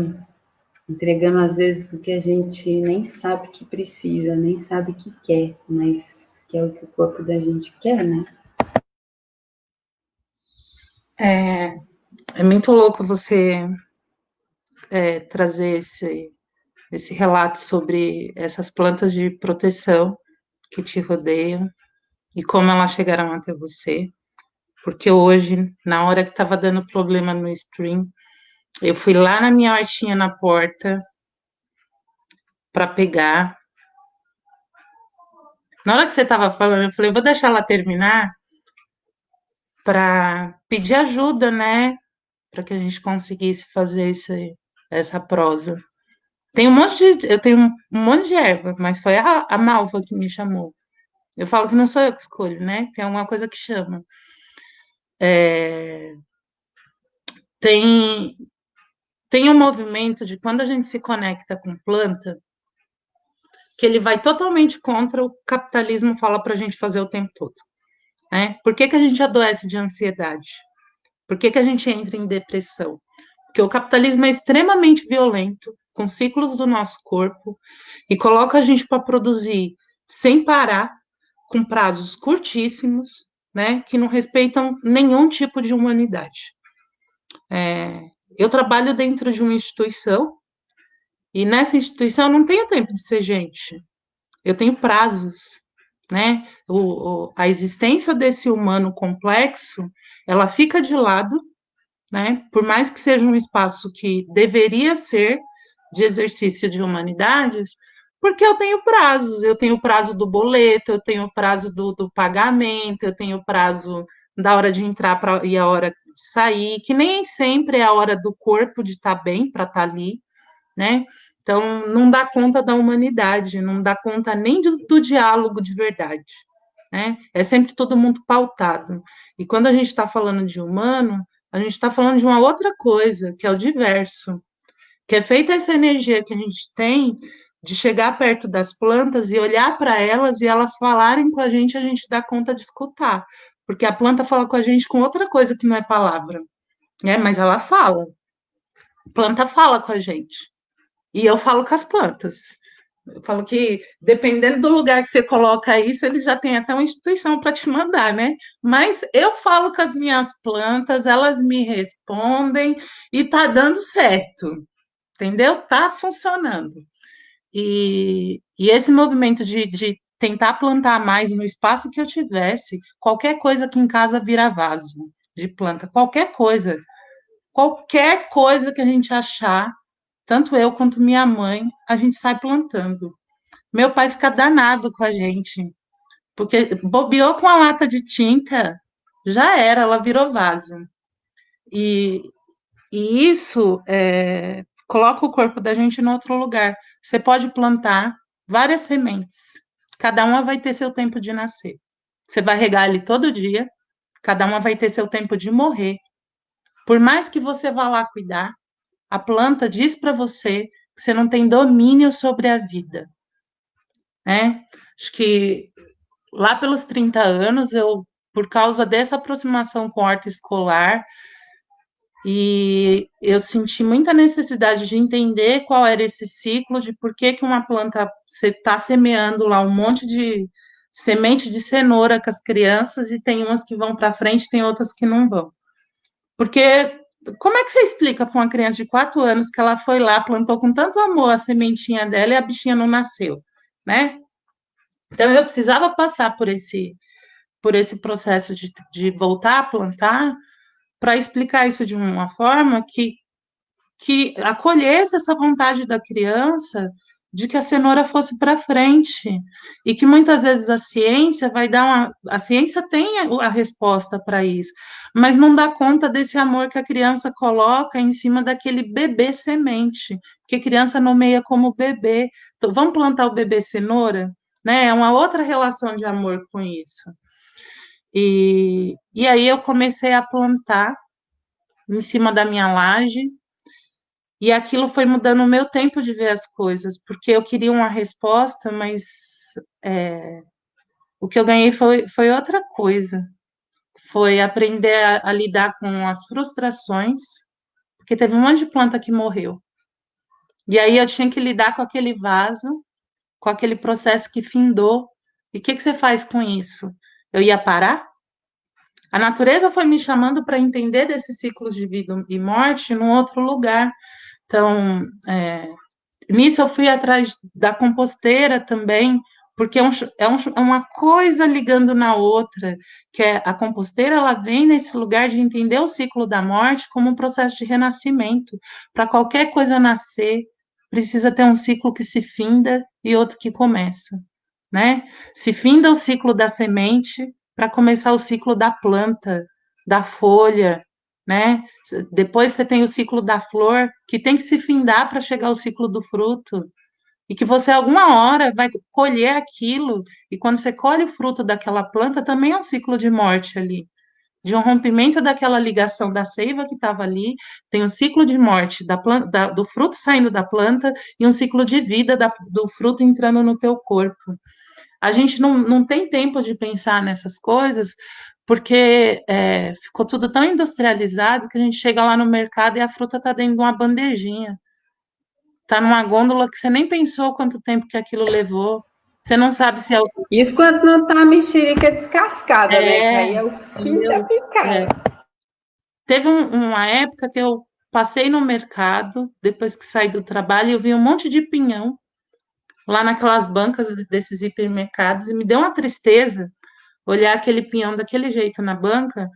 entregando às vezes o que a gente nem sabe que precisa, nem sabe que quer, mas que é o que o corpo da gente quer, né? É muito louco você trazer esse relato sobre essas plantas de proteção que te rodeiam e como elas chegaram até você. Porque hoje, na hora que estava dando problema no stream, eu fui lá na minha hortinha na porta para pegar. Na hora que você estava falando, eu falei, vou deixar ela terminar para pedir ajuda, né? Para que a gente conseguisse fazer essa prosa. Eu tenho um monte de erva, mas foi a Malva que me chamou. Eu falo que não sou eu que escolho, né? Tem alguma coisa que chama. É, tem, tem um movimento de quando a gente se conecta com planta, que ele vai totalmente contra o capitalismo fala para a gente fazer o tempo todo. Né? Por que a gente adoece de ansiedade? Por que a gente entra em depressão? Porque o capitalismo é extremamente violento com ciclos do nosso corpo e coloca a gente para produzir sem parar, com prazos curtíssimos, né, que não respeitam nenhum tipo de humanidade. Eu trabalho dentro de uma instituição e nessa instituição eu não tenho tempo de ser gente, eu tenho prazos, né? A existência desse humano complexo, ela fica de lado, né? Por mais que seja um espaço que deveria ser de exercício de humanidades, porque eu tenho prazo do boleto, eu tenho prazo do pagamento, eu tenho prazo da hora de entrar e a hora de sair, que nem sempre é a hora do corpo de estar bem para estar ali, né? Então, não dá conta da humanidade, não dá conta nem do diálogo de verdade, né? É sempre todo mundo pautado. E quando a gente está falando de humano, a gente está falando de uma outra coisa, que é o diverso, que é feita essa energia que a gente tem de chegar perto das plantas e olhar para elas e elas falarem com a gente dá conta de escutar. Porque a planta fala com a gente com outra coisa que não é palavra, né? Mas ela fala. A planta fala com a gente. E eu falo com as plantas. Eu falo que, dependendo do lugar que você coloca isso, ele já tem até uma instituição para te mandar, né? Mas eu falo com as minhas plantas, elas me respondem e tá dando certo, entendeu? Tá funcionando. E esse movimento de tentar plantar mais no espaço que eu tivesse, qualquer coisa aqui em casa vira vaso de planta, qualquer coisa que a gente achar, tanto eu quanto minha mãe, a gente sai plantando. Meu pai fica danado com a gente, porque bobeou com a lata de tinta, já era, ela virou vaso. E, e isso coloca o corpo da gente em outro lugar. Você pode plantar várias sementes, cada uma vai ter seu tempo de nascer. Você vai regar ali todo dia, cada uma vai ter seu tempo de morrer. Por mais que você vá lá cuidar, a planta diz para você que você não tem domínio sobre a vida, né? Acho que lá pelos 30 anos, por causa dessa aproximação com a horta escolar, e eu senti muita necessidade de entender qual era esse ciclo, de por que uma planta, você está semeando lá um monte de semente de cenoura com as crianças, e tem umas que vão para frente, tem outras que não vão. Porque como é que você explica para uma criança de 4 anos que ela foi lá, plantou com tanto amor a sementinha dela e a bichinha não nasceu, né? Então eu precisava passar por esse processo de voltar a plantar para explicar isso de uma forma que acolhesse essa vontade da criança de que a cenoura fosse para frente e que muitas vezes a ciência vai dar a ciência tem a resposta para isso, mas não dá conta desse amor que a criança coloca em cima daquele bebê semente, que a criança nomeia como bebê. Então, vamos plantar o bebê cenoura, né? É uma outra relação de amor com isso. E aí eu comecei a plantar em cima da minha laje, e aquilo foi mudando o meu tempo de ver as coisas, porque eu queria uma resposta, mas O que eu ganhei foi outra coisa. Foi aprender a lidar com as frustrações, porque teve um monte de planta que morreu. E aí eu tinha que lidar com aquele vaso, com aquele processo que findou. E o que que você faz com isso? Eu ia parar? A natureza foi me chamando para entender desses ciclos de vida e morte num outro lugar. Então, nisso eu fui atrás da composteira também, porque é uma coisa ligando na outra, que é a composteira, ela vem nesse lugar de entender o ciclo da morte como um processo de renascimento. Para qualquer coisa nascer, precisa ter um ciclo que se finda e outro que começa, né? Se finda o ciclo da semente para começar o ciclo da planta, da folha, né? Depois você tem o ciclo da flor, que tem que se findar para chegar ao ciclo do fruto, e que você alguma hora vai colher aquilo, e quando você colhe o fruto daquela planta, também é um ciclo de morte ali, de um rompimento daquela ligação da seiva que estava ali, tem um ciclo de morte da planta, do fruto saindo da planta e um ciclo de vida do fruto entrando no teu corpo. A gente não tem tempo de pensar nessas coisas, porque ficou tudo tão industrializado que a gente chega lá no mercado e a fruta está dentro de uma bandejinha. Está numa gôndola que você nem pensou quanto tempo que aquilo levou. Você não sabe se é o. Isso quando não tá a mexerica descascada, né? Que aí é o fim da Entendeu? picada. Teve uma época que eu passei no mercado, depois que saí do trabalho, e eu vi um monte de pinhão lá naquelas bancas desses hipermercados, e me deu uma tristeza olhar aquele pinhão daquele jeito na banca,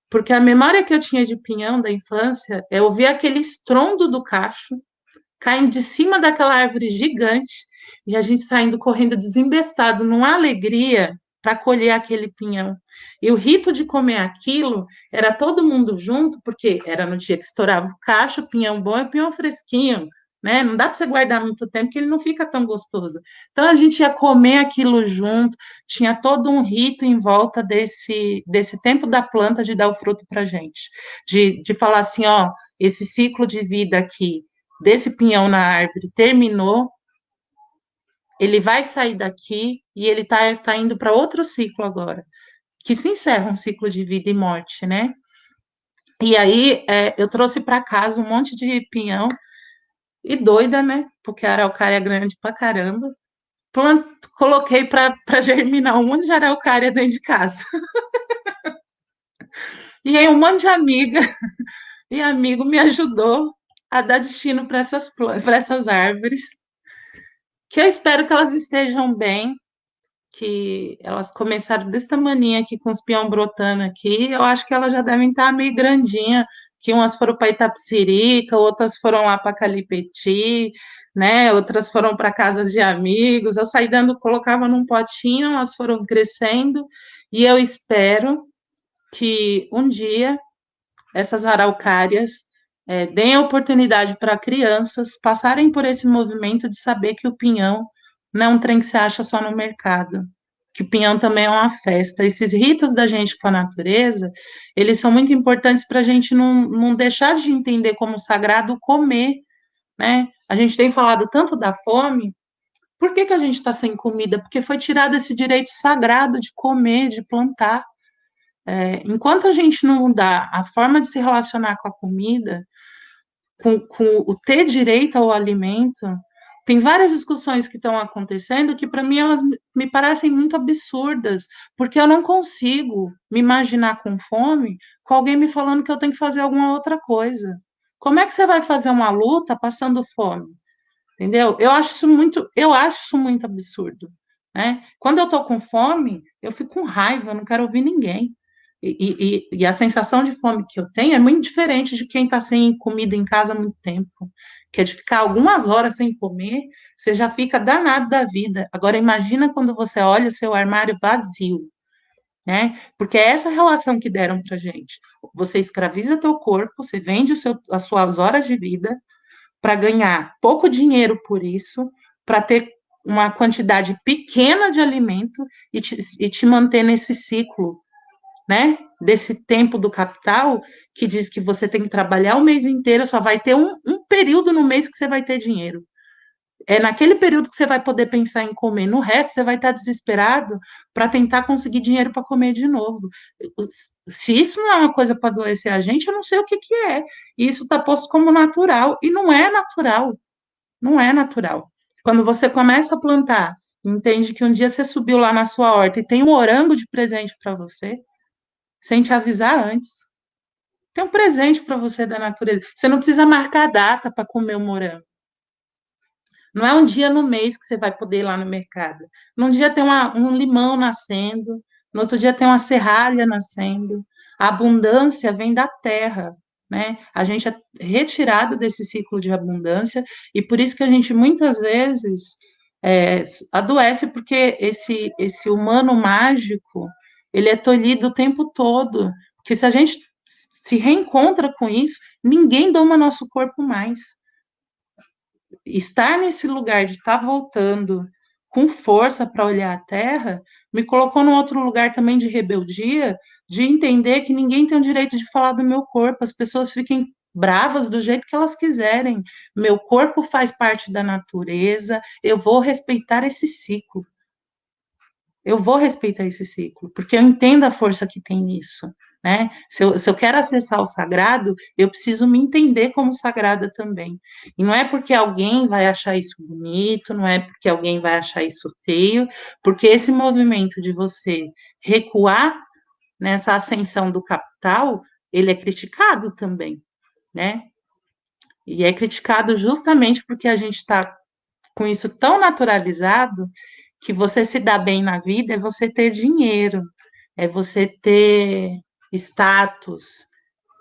porque a memória que eu tinha de pinhão da infância é ouvir aquele estrondo do cacho caindo de cima daquela árvore gigante e a gente saindo correndo desembestado, numa alegria para colher aquele pinhão. E o rito de comer aquilo era todo mundo junto, porque era no dia que estourava o cacho, o pinhão bom e o pinhão fresquinho, né? Não dá para você guardar muito tempo, que ele não fica tão gostoso. Então a gente ia comer aquilo junto, tinha todo um rito em volta desse tempo da planta de dar o fruto para gente, de falar assim, ó, esse ciclo de vida aqui desse pinhão na árvore terminou, ele vai sair daqui e ele tá indo para outro ciclo agora, que se encerra um ciclo de vida e morte, né? E aí eu trouxe para casa um monte de pinhão e doida, né? Porque a araucária é grande pra caramba. Coloquei para germinar um monte de araucária dentro de casa. E aí um monte de amiga e amigo me ajudou a dar destino para essas árvores, que eu espero que elas estejam bem, que elas começaram desse tamaninho aqui, com os peão brotando aqui. Eu acho que elas já devem estar meio grandinha, que umas foram para Itapecerica, outras foram lá para Calipeti, né? Outras foram para casas de amigos. Eu saí dando, colocava num potinho, elas foram crescendo, e eu espero que um dia essas araucárias deem a oportunidade para crianças passarem por esse movimento de saber que o pinhão não é um trem que se acha só no mercado, que o pinhão também é uma festa. Esses ritos da gente com a natureza, eles são muito importantes para a gente não deixar de entender como sagrado comer, né? A gente tem falado tanto da fome, por que que a gente está sem comida? Porque foi tirado esse direito sagrado de comer, de plantar. Enquanto a gente não mudar a forma de se relacionar com a comida, com o ter direito ao alimento, tem várias discussões que estão acontecendo que, para mim, elas me parecem muito absurdas, porque eu não consigo me imaginar com fome com alguém me falando que eu tenho que fazer alguma outra coisa. Como é que você vai fazer uma luta passando fome? Entendeu? Eu acho isso muito absurdo, né? Quando eu estou com fome, eu fico com raiva, eu não quero ouvir ninguém. E a sensação de fome que eu tenho é muito diferente de quem está sem comida em casa há muito tempo, que é de ficar algumas horas sem comer, você já fica danado da vida. Agora, imagina quando você olha o seu armário vazio, né? Porque é essa relação que deram para gente. Você escraviza teu corpo, você vende as suas horas de vida para ganhar pouco dinheiro por isso, para ter uma quantidade pequena de alimento e te manter nesse ciclo, né? Desse tempo do capital, que diz que você tem que trabalhar o mês inteiro, só vai ter um período no mês que você vai ter dinheiro. É naquele período que você vai poder pensar em comer. No resto, você vai estar desesperado para tentar conseguir dinheiro para comer de novo. Se isso não é uma coisa para adoecer a gente, eu não sei o que que é. E isso está posto como natural, e não é natural. Não é natural. Quando você começa a plantar, entende que um dia você subiu lá na sua horta e tem um morango de presente para você, sem te avisar antes. Tem um presente para você da natureza. Você não precisa marcar a data para comer o morango. Não é um dia no mês que você vai poder ir lá no mercado. Num dia tem um limão nascendo, no outro dia tem uma serralha nascendo. A abundância vem da terra, né? A gente é retirado desse ciclo de abundância e por isso que a gente muitas vezes adoece, porque esse humano mágico, ele é tolhido o tempo todo. Porque se a gente se reencontra com isso, ninguém doma nosso corpo mais. Estar nesse lugar de estar voltando com força para olhar a terra, me colocou num outro lugar também de rebeldia, de entender que ninguém tem o direito de falar do meu corpo, as pessoas fiquem bravas do jeito que elas quiserem. Meu corpo faz parte da natureza, eu vou respeitar esse ciclo. Eu vou respeitar esse ciclo, porque eu entendo a força que tem nisso. Né? Se eu quero acessar o sagrado, eu preciso me entender como sagrada também. E não é porque alguém vai achar isso bonito, não é porque alguém vai achar isso feio, porque esse movimento de você recuar nessa ascensão do capital, ele é criticado também, né? E é criticado justamente porque a gente está com isso tão naturalizado que você se dar bem na vida é você ter dinheiro, é você ter status,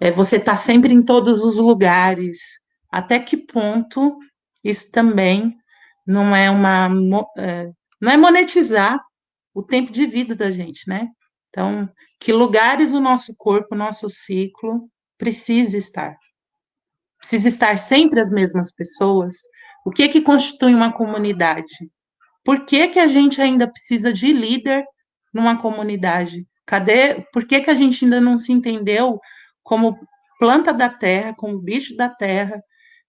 é você estar sempre em todos os lugares. Até que ponto isso também não é não é monetizar o tempo de vida da gente, né? Então, que lugares o nosso corpo, o nosso ciclo precisa estar? Precisa estar sempre as mesmas pessoas? O que que constitui uma comunidade? Por que que a gente ainda precisa de líder numa comunidade? Por que que a gente ainda não se entendeu como planta da terra, como bicho da terra,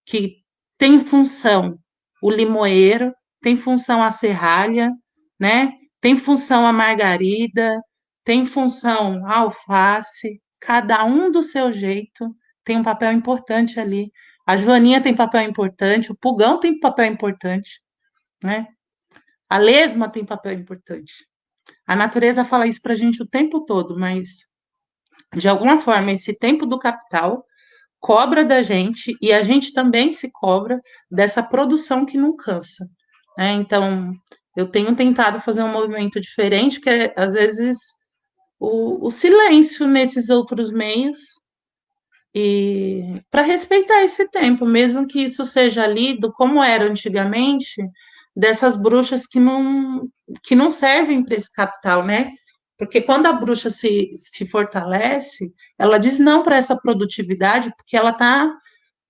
que tem função o limoeiro, tem função a serralha, né? Tem função a margarida, tem função a alface, cada um do seu jeito tem um papel importante ali. A joaninha tem papel importante, o pulgão tem papel importante, né? A lesma tem papel importante. A natureza fala isso para a gente o tempo todo, mas de alguma forma esse tempo do capital cobra da gente e a gente também se cobra dessa produção que não cansa. Né? Então, eu tenho tentado fazer um movimento diferente, que é, às vezes, o silêncio nesses outros meios, e para respeitar esse tempo, mesmo que isso seja lido como era antigamente, dessas bruxas que não servem para esse capital, né? Porque quando a bruxa se fortalece, ela diz não para essa produtividade, porque ela tá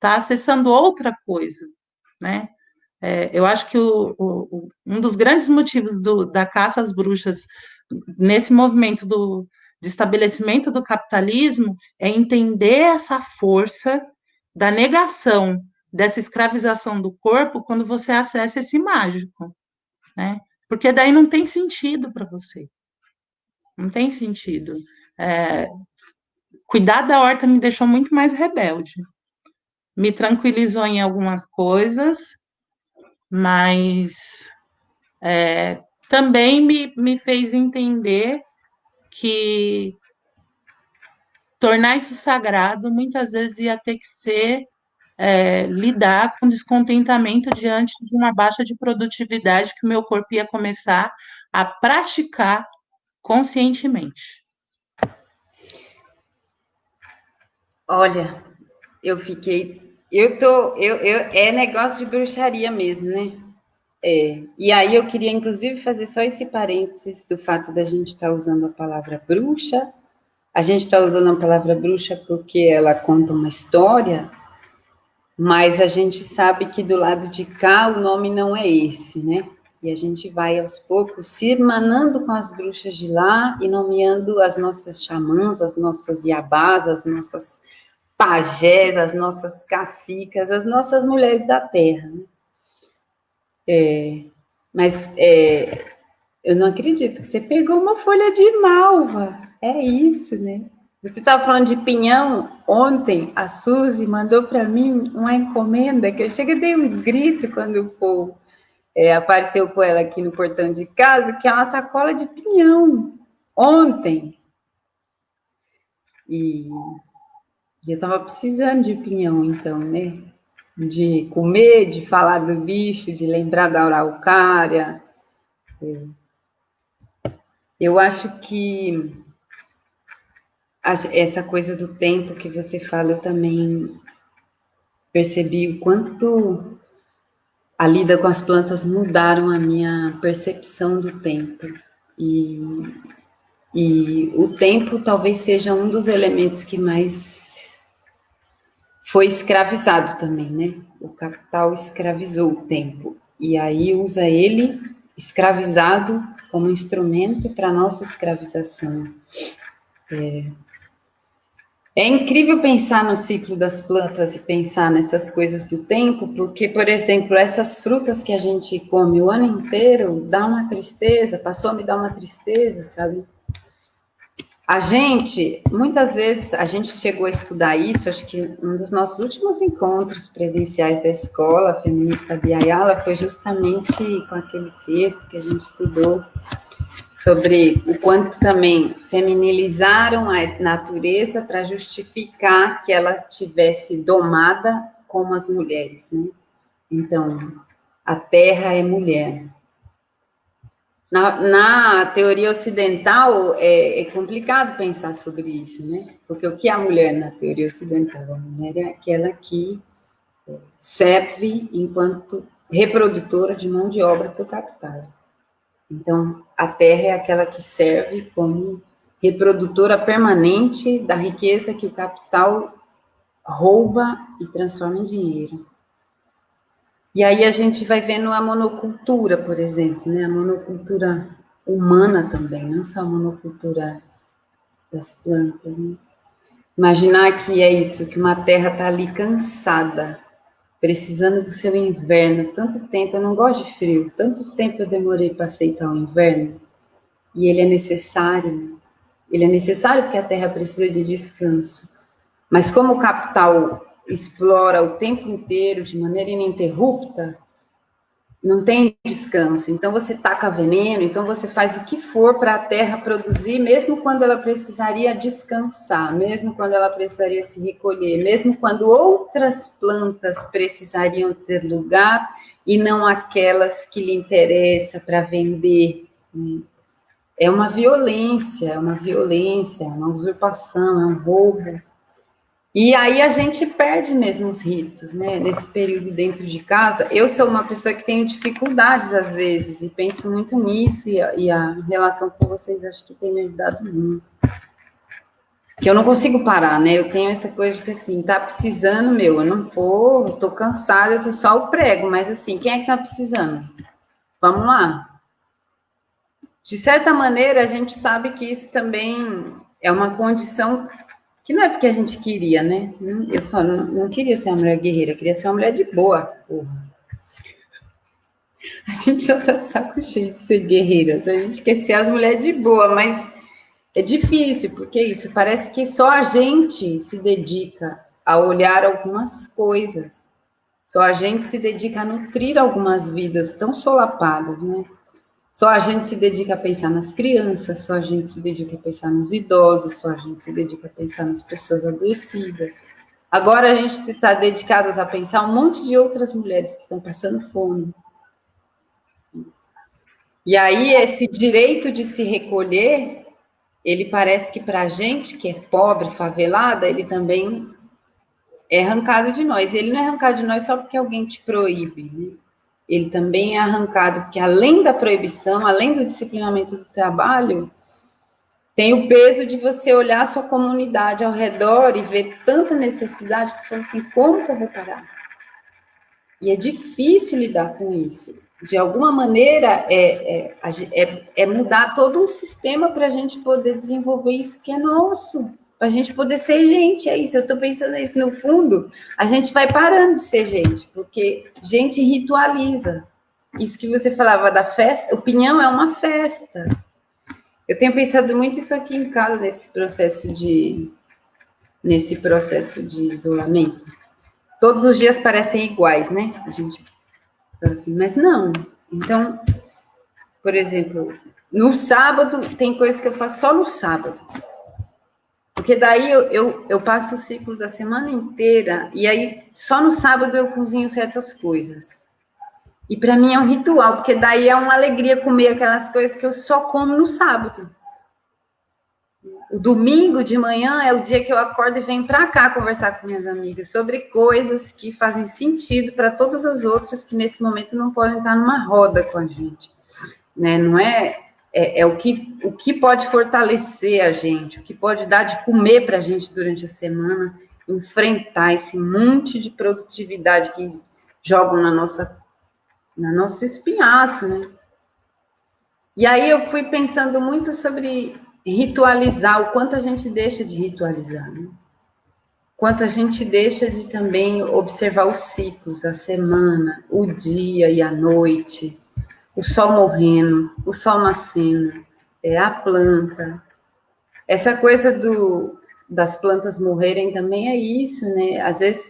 acessando outra coisa, né? Eu acho que um dos grandes motivos da caça às bruxas nesse movimento de estabelecimento do capitalismo é entender essa força da negação dessa escravização do corpo quando você acessa esse mágico, né? Porque daí não tem sentido para você, não tem sentido. É, cuidar da horta me deixou muito mais rebelde, me tranquilizou em algumas coisas, mas também me fez entender que tornar isso sagrado muitas vezes ia ter que ser lidar com descontentamento diante de uma baixa de produtividade que o meu corpo ia começar a praticar conscientemente. Olha, eu fiquei. É negócio de bruxaria mesmo, né? E aí eu queria, inclusive, fazer só esse parênteses do fato da gente estar usando a palavra bruxa. A gente está usando a palavra bruxa porque ela conta uma história, mas a gente sabe que do lado de cá o nome não é esse, né? E a gente vai aos poucos se irmanando com as bruxas de lá e nomeando as nossas xamãs, as nossas iabás, as nossas pajés, as nossas cacicas, as nossas mulheres da terra. Né? Mas eu não acredito que você pegou uma folha de malva. É isso, né? Você estava falando de pinhão. Ontem, a Suzy mandou para mim uma encomenda que eu cheguei e dei um grito quando o povo apareceu com ela aqui no portão de casa, que é uma sacola de pinhão. Ontem. E eu estava precisando de pinhão, então, né? De comer, de falar do bicho, de lembrar da araucária. Eu acho que essa coisa do tempo que você fala, eu também percebi o quanto a lida com as plantas mudaram a minha percepção do tempo. E o tempo talvez seja um dos elementos que mais foi escravizado também, né? O capital escravizou o tempo. E aí usa ele, escravizado, como instrumento para a nossa escravização. É incrível pensar no ciclo das plantas e pensar nessas coisas do tempo, porque, por exemplo, essas frutas que a gente come o ano inteiro dá uma tristeza, passou a me dar uma tristeza, sabe? A gente, muitas vezes, a gente chegou a estudar isso, acho que um dos nossos últimos encontros presenciais da escola feminista de Ayala foi justamente com aquele texto que a gente estudou sobre o quanto também feminilizaram a natureza para justificar que ela tivesse domada como as mulheres, né? Então, a terra é mulher. Na teoria ocidental, é complicado pensar sobre isso, né? Porque o que é a mulher na teoria ocidental? A mulher é aquela que serve enquanto reprodutora de mão de obra para o capital. Então, a terra é aquela que serve como reprodutora permanente da riqueza que o capital rouba e transforma em dinheiro. E aí a gente vai vendo a monocultura, por exemplo, né? A monocultura humana também, não só a monocultura das plantas, né? Imaginar que é isso, que uma terra está ali cansada, precisando do seu inverno, tanto tempo, eu não gosto de frio, tanto tempo eu demorei para aceitar o inverno, e ele é necessário porque a terra precisa de descanso. Mas como o capital explora o tempo inteiro, de maneira ininterrupta, não tem descanso. Então você taca veneno, então você faz o que for para a terra produzir, mesmo quando ela precisaria descansar, mesmo quando ela precisaria se recolher, mesmo quando outras plantas precisariam ter lugar e não aquelas que lhe interessa para vender. É uma violência, é uma usurpação, é um roubo. E aí a gente perde mesmo os ritos, né? Nesse período dentro de casa. Eu sou uma pessoa que tenho dificuldades às vezes, e penso muito nisso, e a relação com vocês acho que tem me ajudado muito. Que eu não consigo parar, né? Eu tenho essa coisa de que assim, tá precisando, eu não vou, tô cansada, eu tô só o prego, mas assim, quem é que tá precisando? Vamos lá. De certa maneira, a gente sabe que isso também é uma condição que não é porque a gente queria, né? Eu falo, não queria ser uma mulher guerreira, queria ser uma mulher de boa, porra. A gente já tá de saco cheio de ser guerreira, a gente quer ser as mulheres de boa, mas é difícil, porque isso parece que só a gente se dedica a olhar algumas coisas, só a gente se dedica a nutrir algumas vidas tão solapadas, né? Só a gente se dedica a pensar nas crianças, só a gente se dedica a pensar nos idosos, só a gente se dedica a pensar nas pessoas adoecidas. Agora a gente está dedicadas a pensar um monte de outras mulheres que estão passando fome. E aí esse direito de se recolher, ele parece que para a gente que é pobre, favelada, ele também é arrancado de nós. Ele não é arrancado de nós só porque alguém te proíbe, né? Ele também é arrancado, porque além da proibição, além do disciplinamento do trabalho, tem o peso de você olhar a sua comunidade ao redor e ver tanta necessidade que você fala assim, como que eu vou parar? E é difícil lidar com isso. De alguma maneira, é mudar todo um sistema para a gente poder desenvolver isso que é nosso, para a gente poder ser gente, é isso, eu estou pensando isso, no fundo, a gente vai parando de ser gente, porque gente ritualiza. Isso que você falava da festa, o pinhão é uma festa. Eu tenho pensado muito isso aqui em casa, nesse processo de isolamento. Todos os dias parecem iguais, né? A gente fala assim, mas não. Então, por exemplo, no sábado, tem coisas que eu faço só no sábado. Porque daí eu passo o ciclo da semana inteira, e aí só no sábado eu cozinho certas coisas. E para mim é um ritual, porque daí é uma alegria comer aquelas coisas que eu só como no sábado. O domingo de manhã é o dia que eu acordo e venho para cá conversar com minhas amigas sobre coisas que fazem sentido para todas as outras que nesse momento não podem estar numa roda com a gente, né? Não é o que pode fortalecer a gente, o que pode dar de comer para a gente durante a semana, enfrentar esse monte de produtividade que jogam na nosso espinhaço, né? E aí eu fui pensando muito sobre ritualizar, o quanto a gente deixa de ritualizar, né? Quanto a gente deixa de também observar os ciclos, a semana, o dia e a noite, o sol morrendo, o sol nascendo, a planta. Essa coisa das plantas morrerem também é isso, né? Às vezes,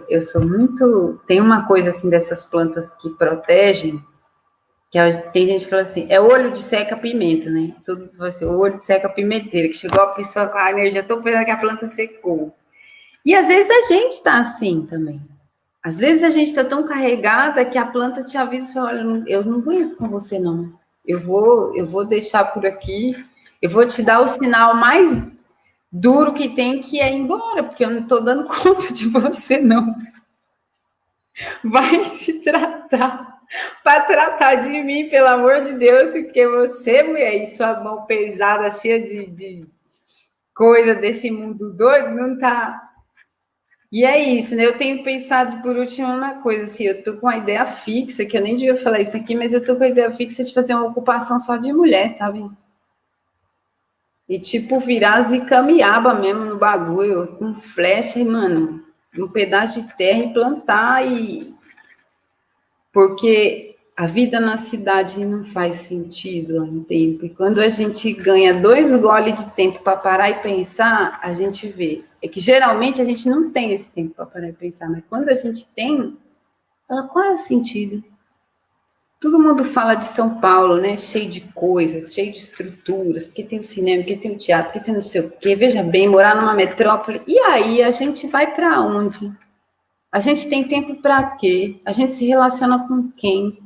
eu sou muito... Tem uma coisa assim dessas plantas que protegem, tem gente que fala assim, é olho de seca-pimenta, né? Tudo vai ser olho de seca-pimenteira, que chegou a pessoa com a energia tão pesada que a planta secou. E às vezes a gente está assim também. Às vezes a gente está tão carregada que a planta te avisa e fala, olha, eu não aguento com você, não. Eu vou deixar por aqui, eu vou te dar o sinal mais duro que tem, que é ir embora, porque eu não estou dando conta de você, não. Vai se tratar. Para tratar de mim, pelo amor de Deus, porque você, mulher, e sua mão pesada, cheia de coisa desse mundo doido, não tá. E é isso, né? Eu tenho pensado, por último, uma coisa, assim, eu tô com uma ideia fixa, que eu nem devia falar isso aqui, mas eu tô com a ideia fixa de fazer uma ocupação só de mulher, sabe? E, tipo, virar zicamiaba mesmo no bagulho, com flecha, e, mano, um pedaço de terra e plantar, porque a vida na cidade não faz sentido há um tempo. E quando a gente ganha 2 goles de tempo para parar e pensar, a gente vê. É que geralmente a gente não tem esse tempo para parar e pensar, mas quando a gente tem, qual é o sentido? Todo mundo fala de São Paulo, né? Cheio de coisas, cheio de estruturas, porque tem o cinema, porque tem o teatro, porque tem não sei o quê. Veja bem, morar numa metrópole. E aí a gente vai para onde? A gente tem tempo para quê? A gente se relaciona com quem?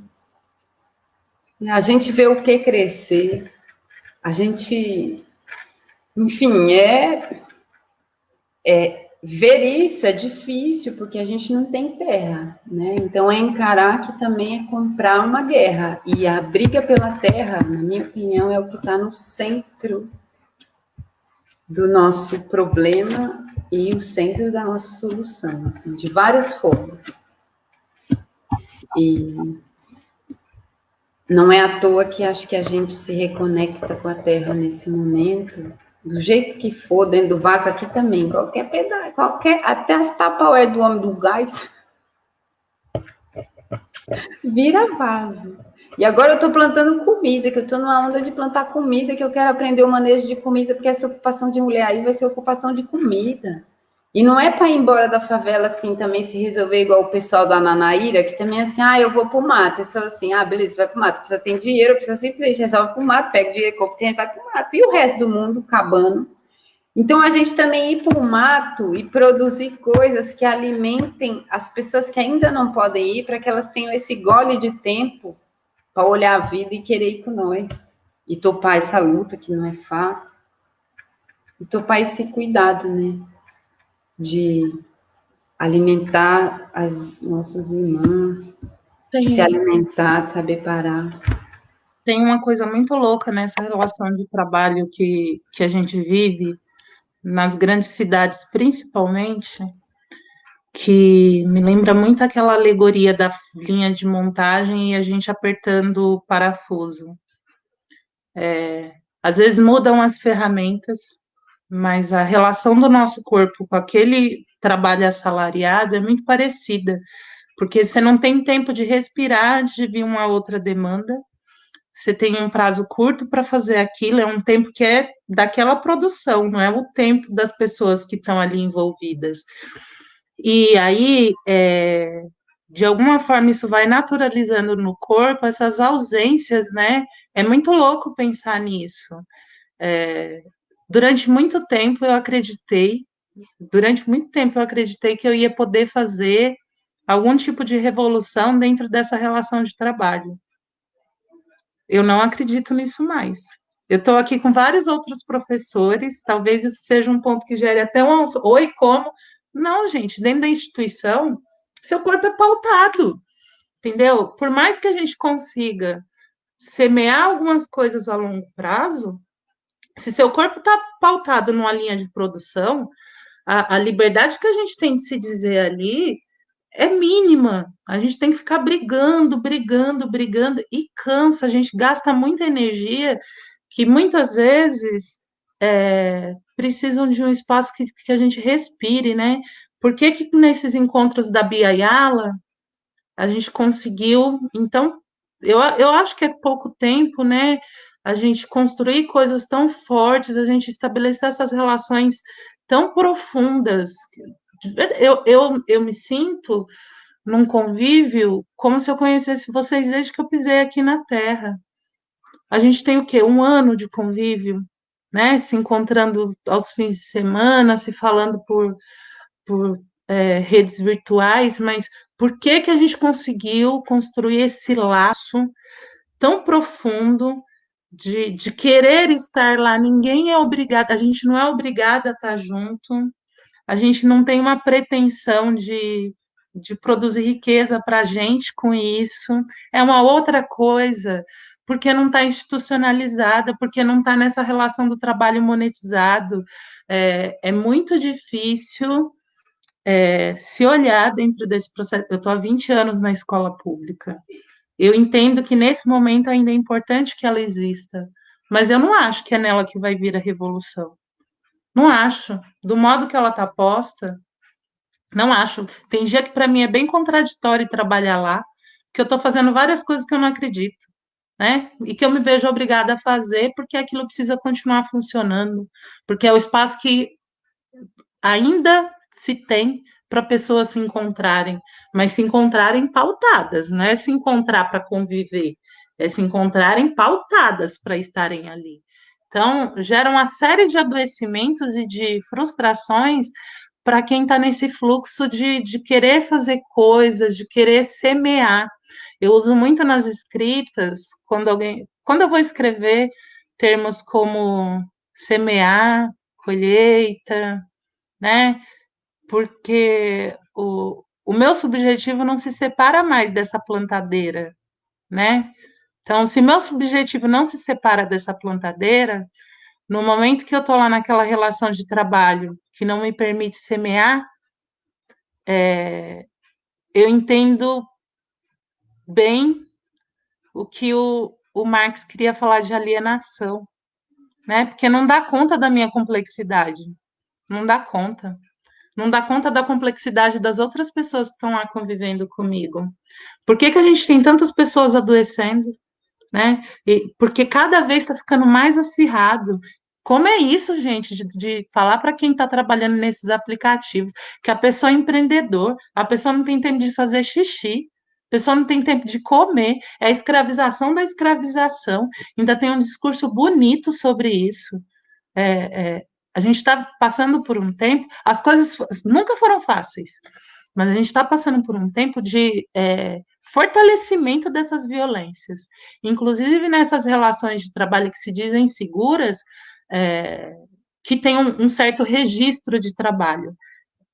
A gente vê o que crescer. A gente, enfim, ver isso é difícil, porque a gente não tem terra, né? Então, é encarar que também é comprar uma guerra. E a briga pela terra, na minha opinião, é o que está no centro do nosso problema e o centro da nossa solução, assim, de várias formas. E não é à toa que acho que a gente se reconecta com a terra nesse momento, do jeito que for, dentro do vaso aqui também, qualquer pedaço, até as tapaué do homem do gás, vira vaso. E agora eu estou plantando comida, que eu estou numa onda de plantar comida, que eu quero aprender o manejo de comida, porque essa ocupação de mulher aí vai ser ocupação de comida. E não é para ir embora da favela assim, também se resolver igual o pessoal da Nanaíra, que também é assim, eu vou pro mato. Eles falam assim, beleza, vai pro mato, precisa ter dinheiro, precisa simplesmente resolve pro mato, pega o dinheiro, compra, vai pro mato. E o resto do mundo acabando. Então, a gente também ir para o mato e produzir coisas que alimentem as pessoas que ainda não podem ir, para que elas tenham esse gole de tempo para olhar a vida e querer ir com nós. E topar essa luta, que não é fácil. E topar esse cuidado, né? De alimentar as nossas irmãs, de se alimentar, de saber parar. Tem uma coisa muito louca nessa relação de trabalho que a gente vive, nas grandes cidades principalmente, que me lembra muito aquela alegoria da linha de montagem e a gente apertando o parafuso. Às vezes mudam as ferramentas, mas a relação do nosso corpo com aquele trabalho assalariado é muito parecida, porque você não tem tempo de respirar, de vir uma outra demanda. Você tem um prazo curto para fazer aquilo, é um tempo que é daquela produção, não é o tempo das pessoas que estão ali envolvidas. E aí, de alguma forma, isso vai naturalizando no corpo essas ausências, né? É muito louco pensar nisso. É, durante muito tempo eu acreditei, durante muito tempo eu acreditei que eu ia poder fazer algum tipo de revolução dentro dessa relação de trabalho. Eu não acredito nisso mais. Eu estou aqui com vários outros professores, talvez isso seja um ponto que gere até um oi, como? Não, gente, dentro da instituição, seu corpo é pautado, entendeu? Por mais que a gente consiga semear algumas coisas a longo prazo, se seu corpo está pautado numa linha de produção, a liberdade que a gente tem de se dizer ali é mínima. A gente tem que ficar brigando, brigando, brigando e cansa. A gente gasta muita energia que muitas vezes precisam de um espaço que a gente respire, né? Por que que nesses encontros da Bia Yala a gente conseguiu? Então, eu acho que é pouco tempo, né? A gente construir coisas tão fortes, a gente estabelecer essas relações tão profundas. Eu me sinto num convívio como se eu conhecesse vocês desde que eu pisei aqui na Terra. A gente tem o quê? Um ano de convívio, né? Se encontrando aos fins de semana, se falando por redes virtuais, mas por que que a gente conseguiu construir esse laço tão profundo de querer estar lá? Ninguém é obrigado, a gente não é obrigada a estar junto, a gente não tem uma pretensão de produzir riqueza para a gente com isso, é uma outra coisa, porque não está institucionalizada, porque não está nessa relação do trabalho monetizado. É muito difícil se olhar dentro desse processo. Eu estou há 20 anos na escola pública. Eu entendo que nesse momento ainda é importante que ela exista, mas eu não acho que é nela que vai vir a revolução. Não acho. Do modo que ela está posta, não acho. Tem dia que para mim é bem contraditório trabalhar lá, que eu estou fazendo várias coisas que eu não acredito, né? E que eu me vejo obrigada a fazer porque aquilo precisa continuar funcionando, porque é o espaço que ainda se tem para pessoas se encontrarem, mas se encontrarem pautadas, não é se encontrar para conviver, é se encontrarem pautadas para estarem ali. Então, gera uma série de adoecimentos e de frustrações para quem está nesse fluxo de querer fazer coisas, de querer semear. Eu uso muito nas escritas, quando eu vou escrever termos como semear, colheita, né? Porque o meu subjetivo não se separa mais dessa plantadeira, né? Então, se meu subjetivo não se separa dessa plantadeira, no momento que eu estou lá naquela relação de trabalho que não me permite semear, eu entendo bem o que o Marx queria falar de alienação, né? Porque não dá conta da minha complexidade, não dá conta. Não dá conta da complexidade das outras pessoas que estão lá convivendo comigo. Por que que a gente tem tantas pessoas adoecendo, né? Porque cada vez está ficando mais acirrado. Como é isso, gente, de falar para quem está trabalhando nesses aplicativos que a pessoa é empreendedor, a pessoa não tem tempo de fazer xixi, a pessoa não tem tempo de comer, é a escravização da escravização. Ainda tem um discurso bonito sobre isso. A gente está passando por um tempo, as coisas nunca foram fáceis, mas a gente está passando por um tempo de fortalecimento dessas violências, inclusive nessas relações de trabalho que se dizem seguras, que tem um certo registro de trabalho.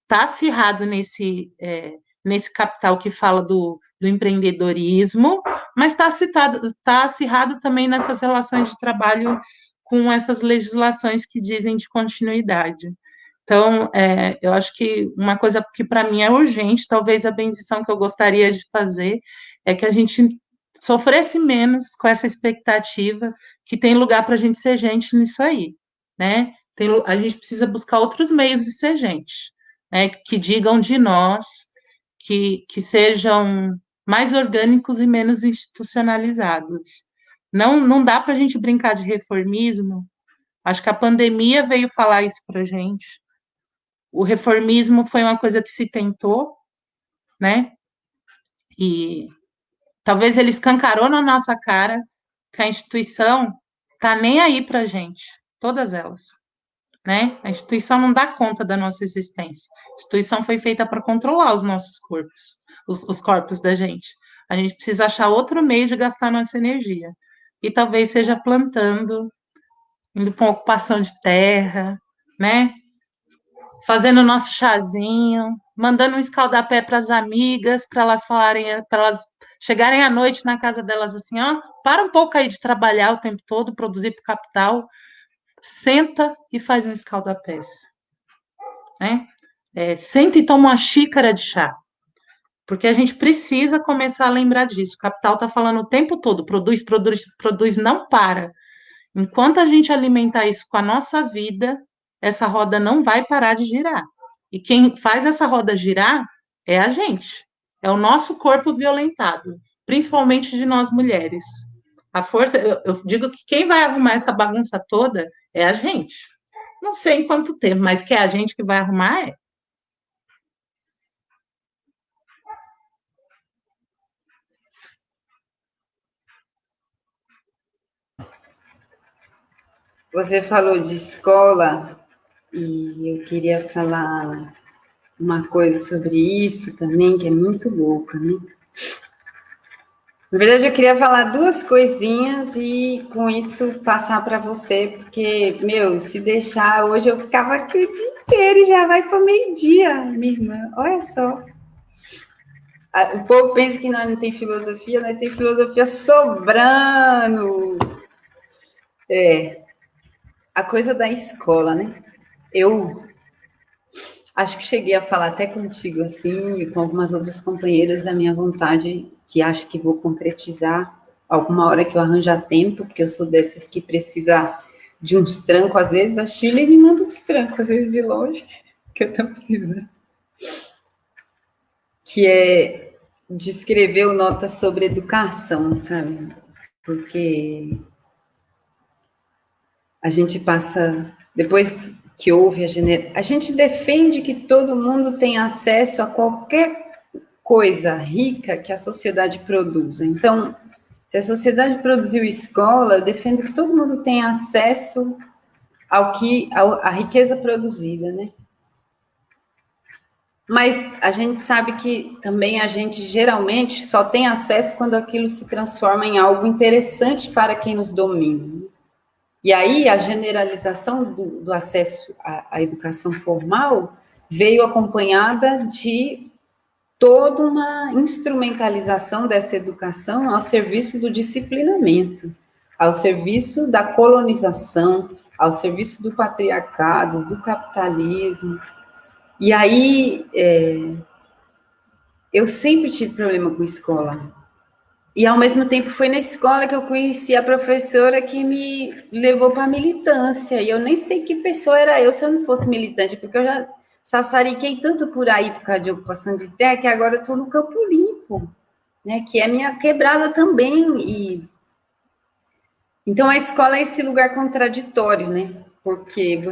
Está acirrado nesse capital que fala do empreendedorismo, mas está acirrado também nessas relações de trabalho com essas legislações que dizem de continuidade. Então, eu acho que uma coisa que para mim é urgente, talvez a bendição que eu gostaria de fazer, é que a gente sofresse menos com essa expectativa que tem lugar para a gente ser gente nisso aí, né? A gente precisa buscar outros meios de ser gente, né? Que digam de nós que sejam mais orgânicos e menos institucionalizados. Não dá para a gente brincar de reformismo. Acho que a pandemia veio falar isso para a gente. O reformismo foi uma coisa que se tentou, né? E talvez ele escancarou na nossa cara que a instituição tá nem aí para a gente, todas elas, né? A instituição não dá conta da nossa existência. A instituição foi feita para controlar os nossos corpos, os corpos da gente. A gente precisa achar outro meio de gastar nossa energia. E talvez seja plantando, indo para uma ocupação de terra, né? Fazendo o nosso chazinho, mandando um escaldapé para as amigas, para elas falarem, para elas chegarem à noite na casa delas assim, ó, para um pouco aí de trabalhar o tempo todo, produzir para o capital, senta e faz um escaldapés, né? Senta e toma uma xícara de chá, porque a gente precisa começar a lembrar disso. O capital está falando o tempo todo, produz, produz, produz, não para. Enquanto a gente alimentar isso com a nossa vida, essa roda não vai parar de girar. E quem faz essa roda girar é a gente. É o nosso corpo violentado, principalmente de nós mulheres. A força, eu digo que quem vai arrumar essa bagunça toda é a gente. Não sei em quanto tempo, mas que é a gente que vai arrumar é. Você falou de escola e eu queria falar uma coisa sobre isso também, que é muito louca, né? Na verdade, eu queria falar duas coisinhas e com isso passar para você, porque, meu, se deixar, hoje eu ficava aqui o dia inteiro e já vai para meio-dia, minha irmã. Olha só. O povo pensa que nós não tem filosofia sobrando. A coisa da escola, né? Eu acho que cheguei a falar até contigo, assim, e com algumas outras companheiras da minha vontade, que acho que vou concretizar alguma hora que eu arranjar tempo, porque eu sou dessas que precisa de uns trancos, às vezes a Chile me manda uns trancos, às vezes de longe, que eu tô precisando. Que é de escrever nota sobre educação, sabe? Porque a gente passa, depois que houve a gente defende que todo mundo tenha acesso a qualquer coisa rica que a sociedade produza. Então, se a sociedade produziu escola, eu defendo que todo mundo tenha acesso à riqueza produzida, né? Mas a gente sabe que também a gente geralmente só tem acesso quando aquilo se transforma em algo interessante para quem nos domina. E aí a generalização do acesso à educação formal veio acompanhada de toda uma instrumentalização dessa educação ao serviço do disciplinamento, ao serviço da colonização, ao serviço do patriarcado, do capitalismo. E aí eu sempre tive problema com escola. E, ao mesmo tempo, foi na escola que eu conheci a professora que me levou para a militância. E eu nem sei que pessoa era eu se eu não fosse militante, porque eu já sassariquei tanto por aí por causa de ocupação de terra, que agora eu estou no Campo Limpo, né, que é minha quebrada também. Então, a escola é esse lugar contraditório, né? Porque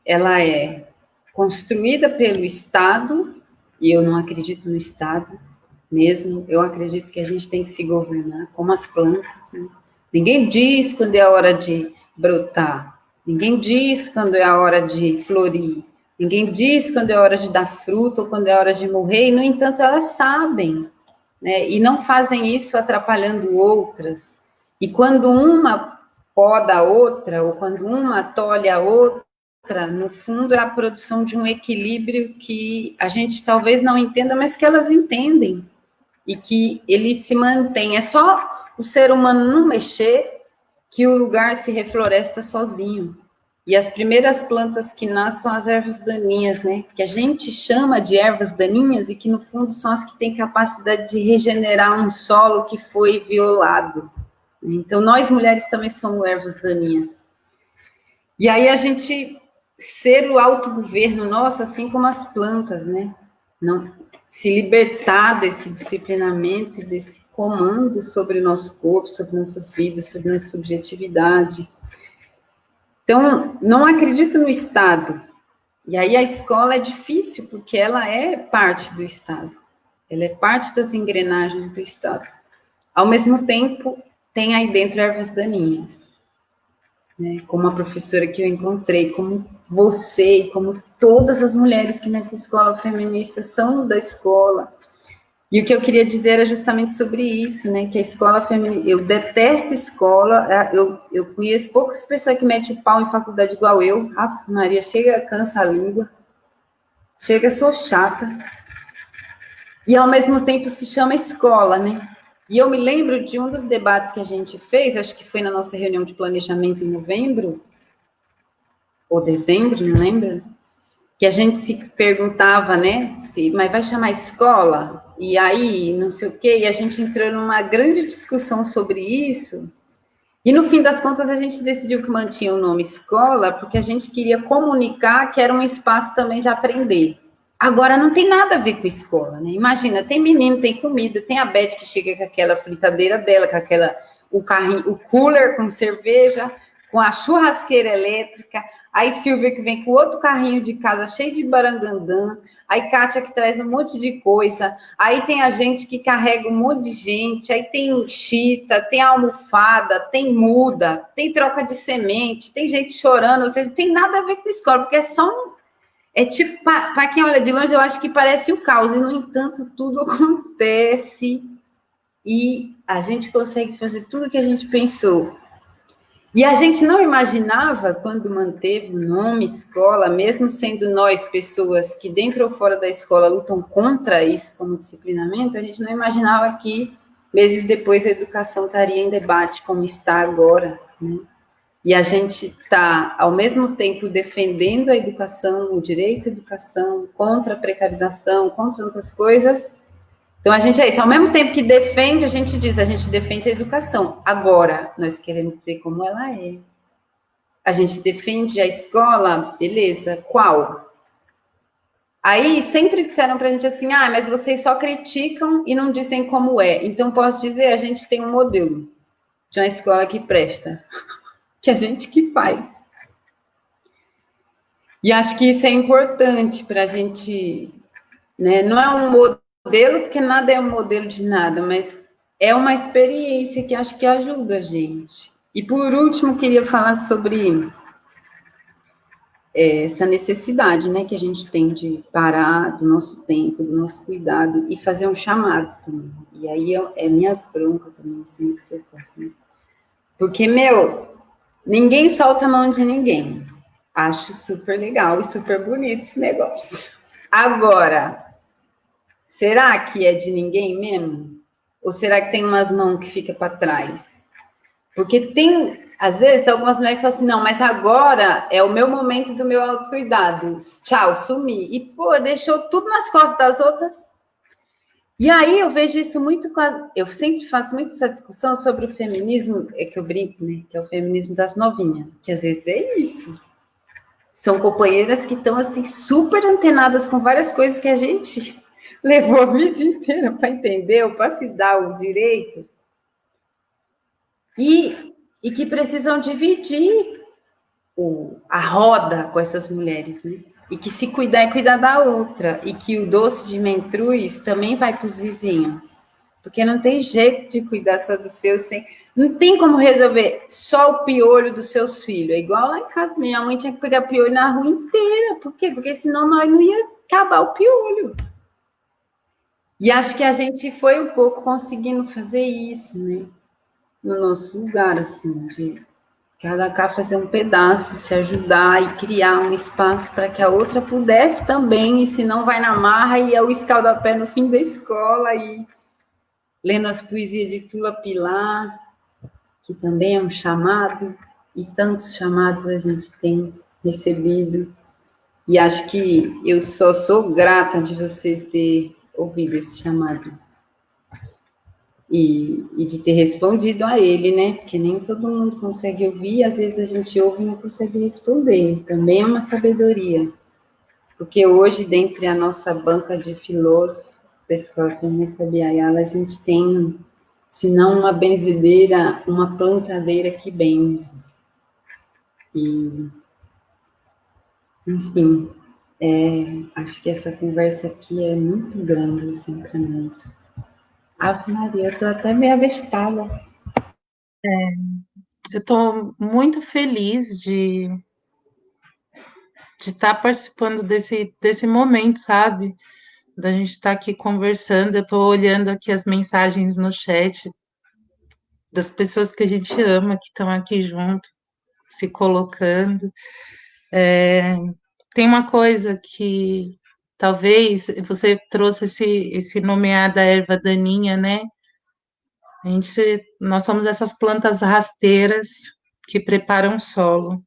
ela é construída pelo Estado, e eu não acredito no Estado, mesmo, eu acredito que a gente tem que se governar como as plantas, né? Ninguém diz quando é a hora de brotar, ninguém diz quando é a hora de florir, ninguém diz quando é a hora de dar fruto ou quando é a hora de morrer, e, no entanto, elas sabem, né? E não fazem isso atrapalhando outras. E quando uma poda a outra, ou quando uma tolhe a outra, no fundo é a produção de um equilíbrio que a gente talvez não entenda, mas que elas entendem. E que ele se mantém. É só o ser humano não mexer que o lugar se refloresta sozinho. E as primeiras plantas que nascem são as ervas daninhas, né? Que a gente chama de ervas daninhas e que, no fundo, são as que têm capacidade de regenerar um solo que foi violado. Então, nós mulheres também somos ervas daninhas. E aí a gente ser o autogoverno nosso, assim como as plantas, né? Não, se libertar desse disciplinamento e desse comando sobre o nosso corpo, sobre nossas vidas, sobre nossa subjetividade. Então, não acredito no Estado. E aí a escola é difícil, porque ela é parte do Estado. Ela é parte das engrenagens do Estado. Ao mesmo tempo, tem aí dentro ervas daninhas. Né? Como a professora que eu encontrei, como você e como todas as mulheres que nessa escola feminista são da escola. E o que eu queria dizer era justamente sobre isso, né? Que a escola feminista... Eu detesto escola, eu conheço poucas pessoas que metem o pau em faculdade igual eu. Aff, Maria, chega, cansa a língua. Chega, sou chata. E, ao mesmo tempo, se chama escola, né? E eu me lembro de um dos debates que a gente fez, acho que foi na nossa reunião de planejamento em novembro, ou dezembro, não lembro, que a gente se perguntava, né, mas vai chamar escola? E aí, não sei o quê, e a gente entrou numa grande discussão sobre isso, e no fim das contas a gente decidiu que mantinha o nome escola, porque a gente queria comunicar que era um espaço também de aprender. Agora, não tem nada a ver com escola, né? Imagina, tem menino, tem comida, tem a Beth que chega com aquela fritadeira dela, com aquela, o carrinho, o cooler com cerveja, com a churrasqueira elétrica, aí Silvia que vem com outro carrinho de casa cheio de barangandã, aí Kátia que traz um monte de coisa, aí tem a gente que carrega um monte de gente, aí tem chita, tem almofada, tem muda, tem troca de semente, tem gente chorando, ou seja, não tem nada a ver com escola, porque é só um... É tipo, para quem olha de longe, eu acho que parece o caos, e, no entanto, tudo acontece e a gente consegue fazer tudo o que a gente pensou. E a gente não imaginava, quando manteve o nome escola, mesmo sendo nós pessoas que dentro ou fora da escola lutam contra isso como disciplinamento, a gente não imaginava que meses depois a educação estaria em debate como está agora, né? E a gente está, ao mesmo tempo, defendendo a educação, o direito à educação, contra a precarização, contra outras coisas. Então, a gente é isso. Ao mesmo tempo que defende, a gente diz, a gente defende a educação. Agora, nós queremos dizer como ela é. A gente defende a escola, beleza, qual? Aí, sempre disseram para a gente assim, mas vocês só criticam e não dizem como é. Então, posso dizer, a gente tem um modelo de uma escola que presta. Que a gente que faz. E acho que isso é importante para a gente, né? Não é um modelo, porque nada é um modelo de nada, mas é uma experiência que acho que ajuda a gente. E, por último, queria falar sobre essa necessidade, né, que a gente tem de parar do nosso tempo, do nosso cuidado e fazer um chamado também. E aí é minhas broncas também, sempre que eu faço, né? Porque, ninguém solta a mão de ninguém. Acho super legal e super bonito esse negócio. Agora, será que é de ninguém mesmo? Ou será que tem umas mãos que ficam para trás? Porque tem, às vezes, algumas mulheres falam assim, não, mas agora é o meu momento do meu autocuidado. Tchau, sumi. E, deixou tudo nas costas das outras. E aí eu vejo isso muito, eu sempre faço muito essa discussão sobre o feminismo, que eu brinco, né, que é o feminismo das novinhas, que às vezes é isso. São companheiras que estão, assim, super antenadas com várias coisas que a gente levou a vida inteira para entender, ou para se dar o direito, e que precisam dividir a roda com essas mulheres, né? E que se cuidar é cuidar da outra, e que o doce de mentruz também vai para os vizinhos, porque não tem jeito de cuidar só dos seus, não tem como resolver só o piolho dos seus filhos, é igual lá em casa, minha mãe tinha que pegar piolho na rua inteira, por quê? Porque senão nós não ia acabar o piolho. E acho que a gente foi um pouco conseguindo fazer isso, né? No nosso lugar, assim, de cada cá fazer um pedaço, se ajudar e criar um espaço para que a outra pudesse também, e se não vai na marra e é o escaldapé no fim da escola, e lendo as poesias de Tula Pilar, que também é um chamado, e tantos chamados a gente tem recebido, e acho que eu só sou grata de você ter ouvido esse chamado. E de ter respondido a ele, né? Porque nem todo mundo consegue ouvir, às vezes a gente ouve e não consegue responder. Também é uma sabedoria. Porque hoje, dentre a nossa banca de filósofos, da Escola Feminista Biayala, a gente tem, se não uma benzedeira, uma plantadeira que benze. E, enfim, acho que essa conversa aqui é muito grande, assim, para nós. Ave Maria, eu tô até meio avestada. Eu estou muito feliz de estar participando desse momento, sabe? Da gente estar aqui conversando. Eu estou olhando aqui as mensagens no chat das pessoas que a gente ama, que estão aqui junto, se colocando. Tem uma coisa que talvez você trouxe esse nomear da erva daninha, né? Nós somos essas plantas rasteiras que preparam o solo.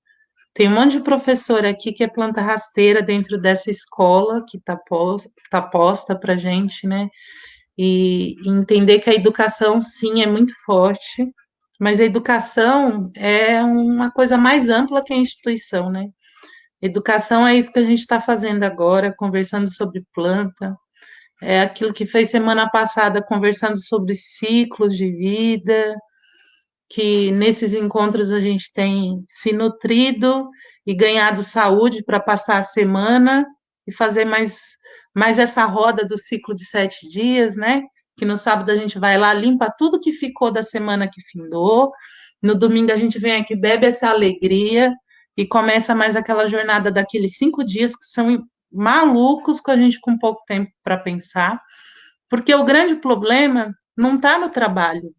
Tem um monte de professor aqui que é planta rasteira dentro dessa escola que tá posta para gente, né? E entender que a educação, sim, é muito forte, mas a educação é uma coisa mais ampla que a instituição, né? Educação é isso que a gente está fazendo agora, conversando sobre planta, é aquilo que fez semana passada, conversando sobre ciclos de vida, que nesses encontros a gente tem se nutrido e ganhado saúde para passar a semana e fazer mais essa roda do ciclo de 7 dias, né? Que no sábado a gente vai lá, limpa tudo que ficou da semana que findou, no domingo a gente vem aqui, bebe essa alegria e começa mais aquela jornada daqueles 5 dias que são malucos com a gente com pouco tempo para pensar, porque o grande problema não está no trabalho,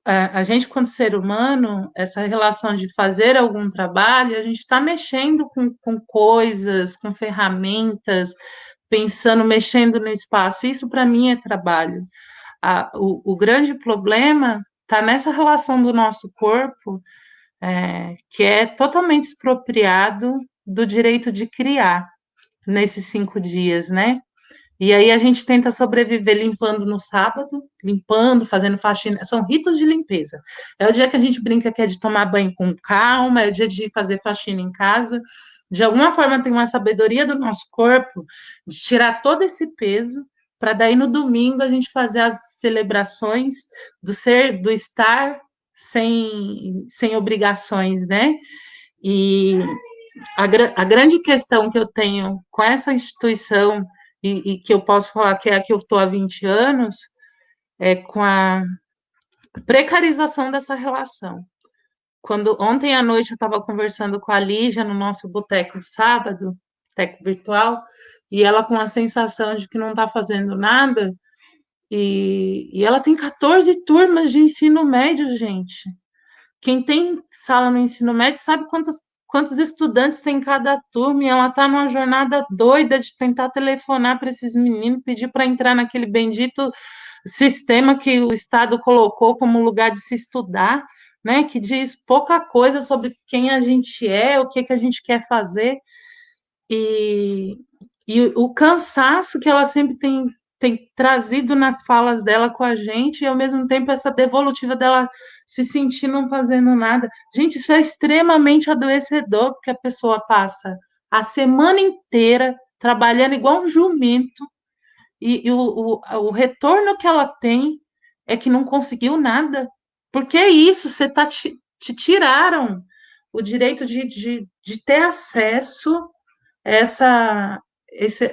a gente, quando ser humano, essa relação de fazer algum trabalho, a gente está mexendo com coisas, com ferramentas, pensando, mexendo no espaço. Isso, para mim, é trabalho. O grande problema está nessa relação do nosso corpo, que é totalmente expropriado do direito de criar nesses 5 dias, né? E aí a gente tenta sobreviver limpando no sábado, limpando, fazendo faxina, são ritos de limpeza. É o dia que a gente brinca que é de tomar banho com calma, é o dia de fazer faxina em casa. De alguma forma tem uma sabedoria do nosso corpo de tirar todo esse peso para daí no domingo a gente fazer as celebrações do ser, do estar sem obrigações, né? E a grande questão que eu tenho com essa instituição e que eu posso falar que é a que eu estou há 20 anos, é com a precarização dessa relação. Quando ontem à noite eu estava conversando com a Lígia no nosso boteco de sábado, boteco virtual, e ela com a sensação de que não está fazendo nada, e ela tem 14 turmas de ensino médio, gente. Quem tem sala no ensino médio sabe quantos estudantes tem em cada turma, e ela está numa jornada doida de tentar telefonar para esses meninos, pedir para entrar naquele bendito sistema que o Estado colocou como lugar de se estudar, né, que diz pouca coisa sobre quem a gente é, o que, que a gente quer fazer, e, e o cansaço que ela sempre tem trazido nas falas dela com a gente, e ao mesmo tempo essa devolutiva dela se sentir não fazendo nada. Gente, isso é extremamente adoecedor, porque a pessoa passa a semana inteira trabalhando igual um jumento, e o retorno que ela tem é que não conseguiu nada. Porque é isso, te tiraram o direito de ter acesso essa,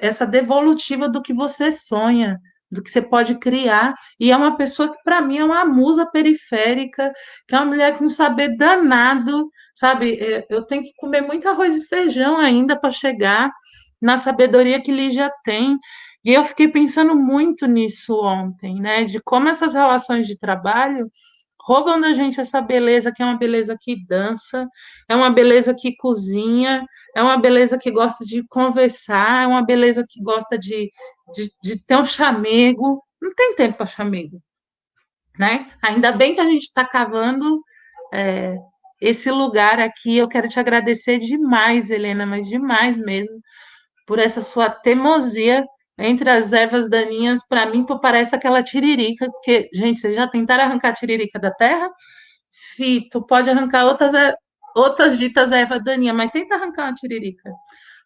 essa devolutiva do que você sonha, do que você pode criar. E é uma pessoa que, para mim, é uma musa periférica, que é uma mulher com um saber danado, sabe? Eu tenho que comer muito arroz e feijão ainda para chegar na sabedoria que Lígia tem. E eu fiquei pensando muito nisso ontem, né? De como essas relações de trabalho roubam da gente essa beleza, que é uma beleza que dança, é uma beleza que cozinha, é uma beleza que gosta de conversar, é uma beleza que gosta de ter um chamego. Não tem tempo para chamego, né? Ainda bem que a gente está cavando esse lugar aqui. Eu quero te agradecer demais, Helena, mas demais mesmo, por essa sua teimosia entre as ervas daninhas. Para mim, tu parece aquela tiririca, porque, gente, vocês já tentaram arrancar a tiririca da terra? Fih, tu pode arrancar outras ditas ervas daninhas, mas tenta arrancar uma tiririca.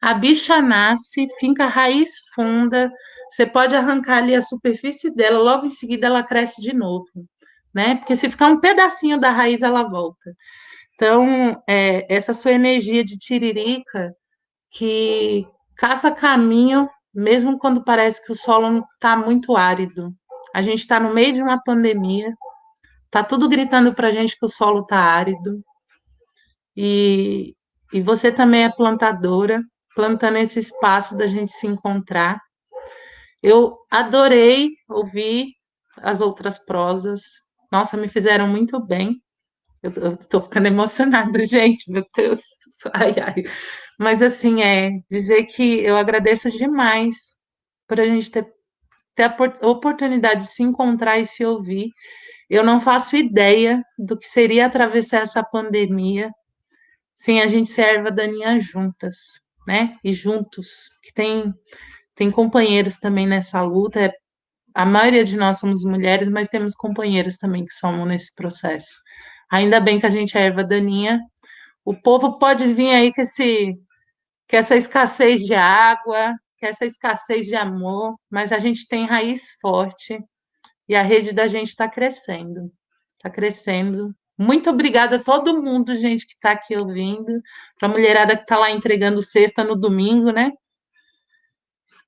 a bicha nasce, fica raiz funda, você pode arrancar ali a superfície dela, logo em seguida ela cresce de novo, né? Porque se ficar um pedacinho da raiz, ela volta. Então, essa sua energia de tiririca que caça caminho, mesmo quando parece que o solo está muito árido. A gente está no meio de uma pandemia, tá tudo gritando para a gente que o solo está árido, e, e você também é plantadora, plantando esse espaço da gente se encontrar. Eu adorei ouvir as outras prosas. Nossa, me fizeram muito bem. Eu tô ficando emocionada, gente, meu Deus. Ai, ai. Mas assim, dizer que eu agradeço demais por a gente ter a oportunidade de se encontrar e se ouvir. Eu não faço ideia do que seria atravessar essa pandemia sem a gente ser erva daninha juntas, né? E juntos, que tem companheiros também nessa luta. A maioria de nós somos mulheres, mas temos companheiros também que somos nesse processo. Ainda bem que a gente é erva daninha. O povo pode vir aí com essa escassez de água, com essa escassez de amor, mas a gente tem raiz forte e a rede da gente está crescendo. Está crescendo. Muito obrigada a todo mundo, gente, que está aqui ouvindo, para a mulherada que está lá entregando cesta no domingo, né?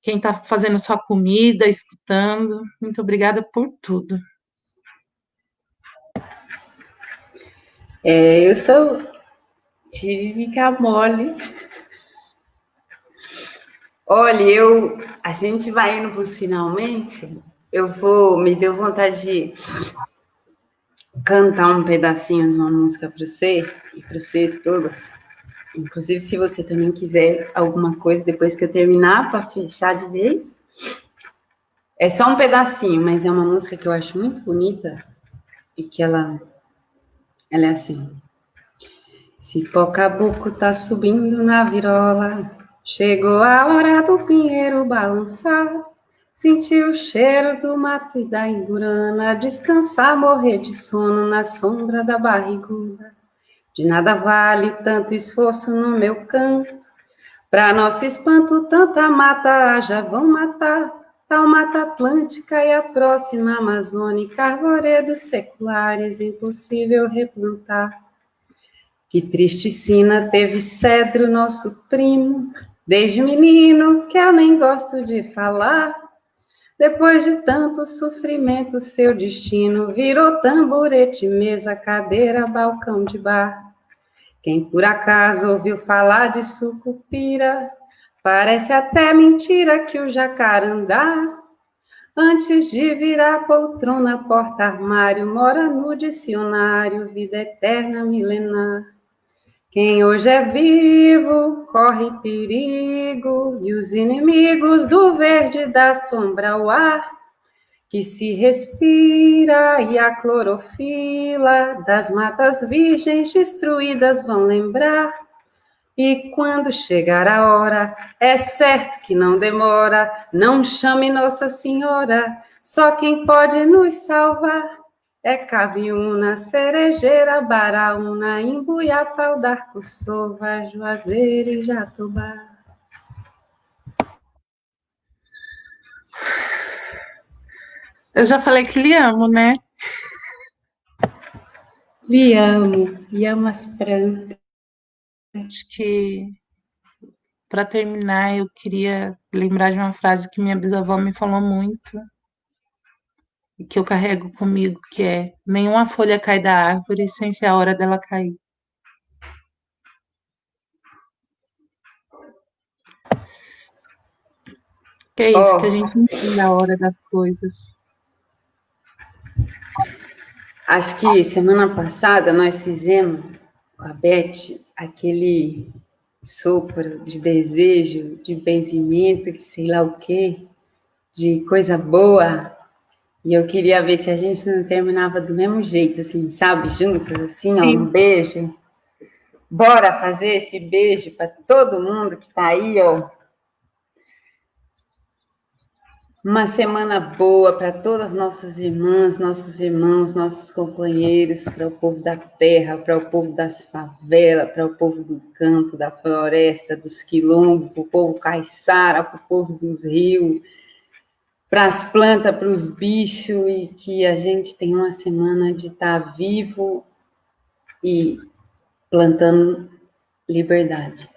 Quem está fazendo sua comida, escutando. Muito obrigada por tudo. Eu sou tiririca mole. Olha, a gente vai indo para finalmente. Me deu vontade de cantar um pedacinho de uma música para você e para vocês todas. Inclusive, se você também quiser alguma coisa depois que eu terminar para fechar de vez. É só um pedacinho, mas é uma música que eu acho muito bonita e que ela é assim. Cipó caboclo tá subindo na virola, chegou a hora do pinheiro balançar, sentiu o cheiro do mato e da imburana, descansar, morrer de sono na sombra da barriguda. De nada vale tanto esforço no meu canto, pra nosso espanto tanta mata já vão matar, tal Mata Atlântica e a próxima Amazônica, arvoredos seculares, impossível replantar. Que triste sina teve Cedro, nosso primo, desde menino, que eu nem gosto de falar. Depois de tanto sofrimento, seu destino virou tamborete, mesa, cadeira, balcão de bar. Quem por acaso ouviu falar de sucupira, parece até mentira que o jacarandá, antes de virar poltrona, porta-armário, mora no dicionário, vida eterna, milenar. Quem hoje é vivo corre perigo, e os inimigos do verde dá sombra ao ar, que se respira, e a clorofila das matas virgens destruídas vão lembrar. E quando chegar a hora, é certo que não demora, não chame Nossa Senhora, só quem pode nos salvar é Caviúna, Cerejeira, Baraúna, Imbuiapau, Darcussova, Juazeiro e Jatobá. Eu já falei que lhe amo, né? Lhe amo as prantas. Acho que, para terminar, eu queria lembrar de uma frase que minha bisavó me falou muito e que eu carrego comigo, que é: nenhuma folha cai da árvore sem ser a hora dela cair. Que é isso, que a gente entende a hora das coisas. Acho que semana passada nós fizemos com a Beth aquele sopro de desejo, de benzimento, que sei lá o quê, de coisa boa. E eu queria ver se a gente não terminava do mesmo jeito, assim, sabe? Juntos, assim, ó, um beijo. Bora fazer esse beijo para todo mundo que tá aí, ó. Uma semana boa para todas as nossas irmãs, nossos irmãos, nossos companheiros, para o povo da terra, para o povo das favelas, para o povo do campo, da floresta, dos quilombos, para o povo caiçara, para o povo dos rios, para as plantas, para os bichos, e que a gente tenha uma semana de estar vivo e plantando liberdade.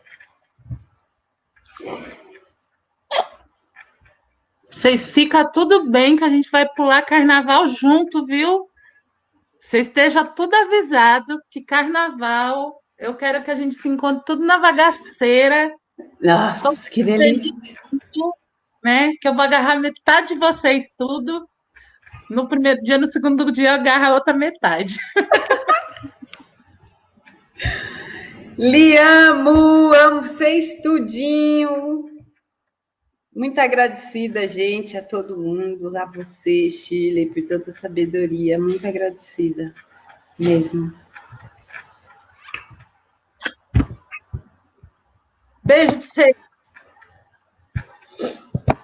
Vocês ficam tudo bem que a gente vai pular carnaval junto, viu? Você esteja tudo avisado que carnaval, eu quero que a gente se encontre tudo na bagaceira. Nossa, que delícia! Né? Que eu vou agarrar metade de vocês tudo. No primeiro dia, no segundo dia, eu agarro a outra metade. Lhe amo, amo vocês tudinho. Muito agradecida, gente, a todo mundo, a você, Shirley, por tanta sabedoria. Muito agradecida, mesmo. Beijo para vocês.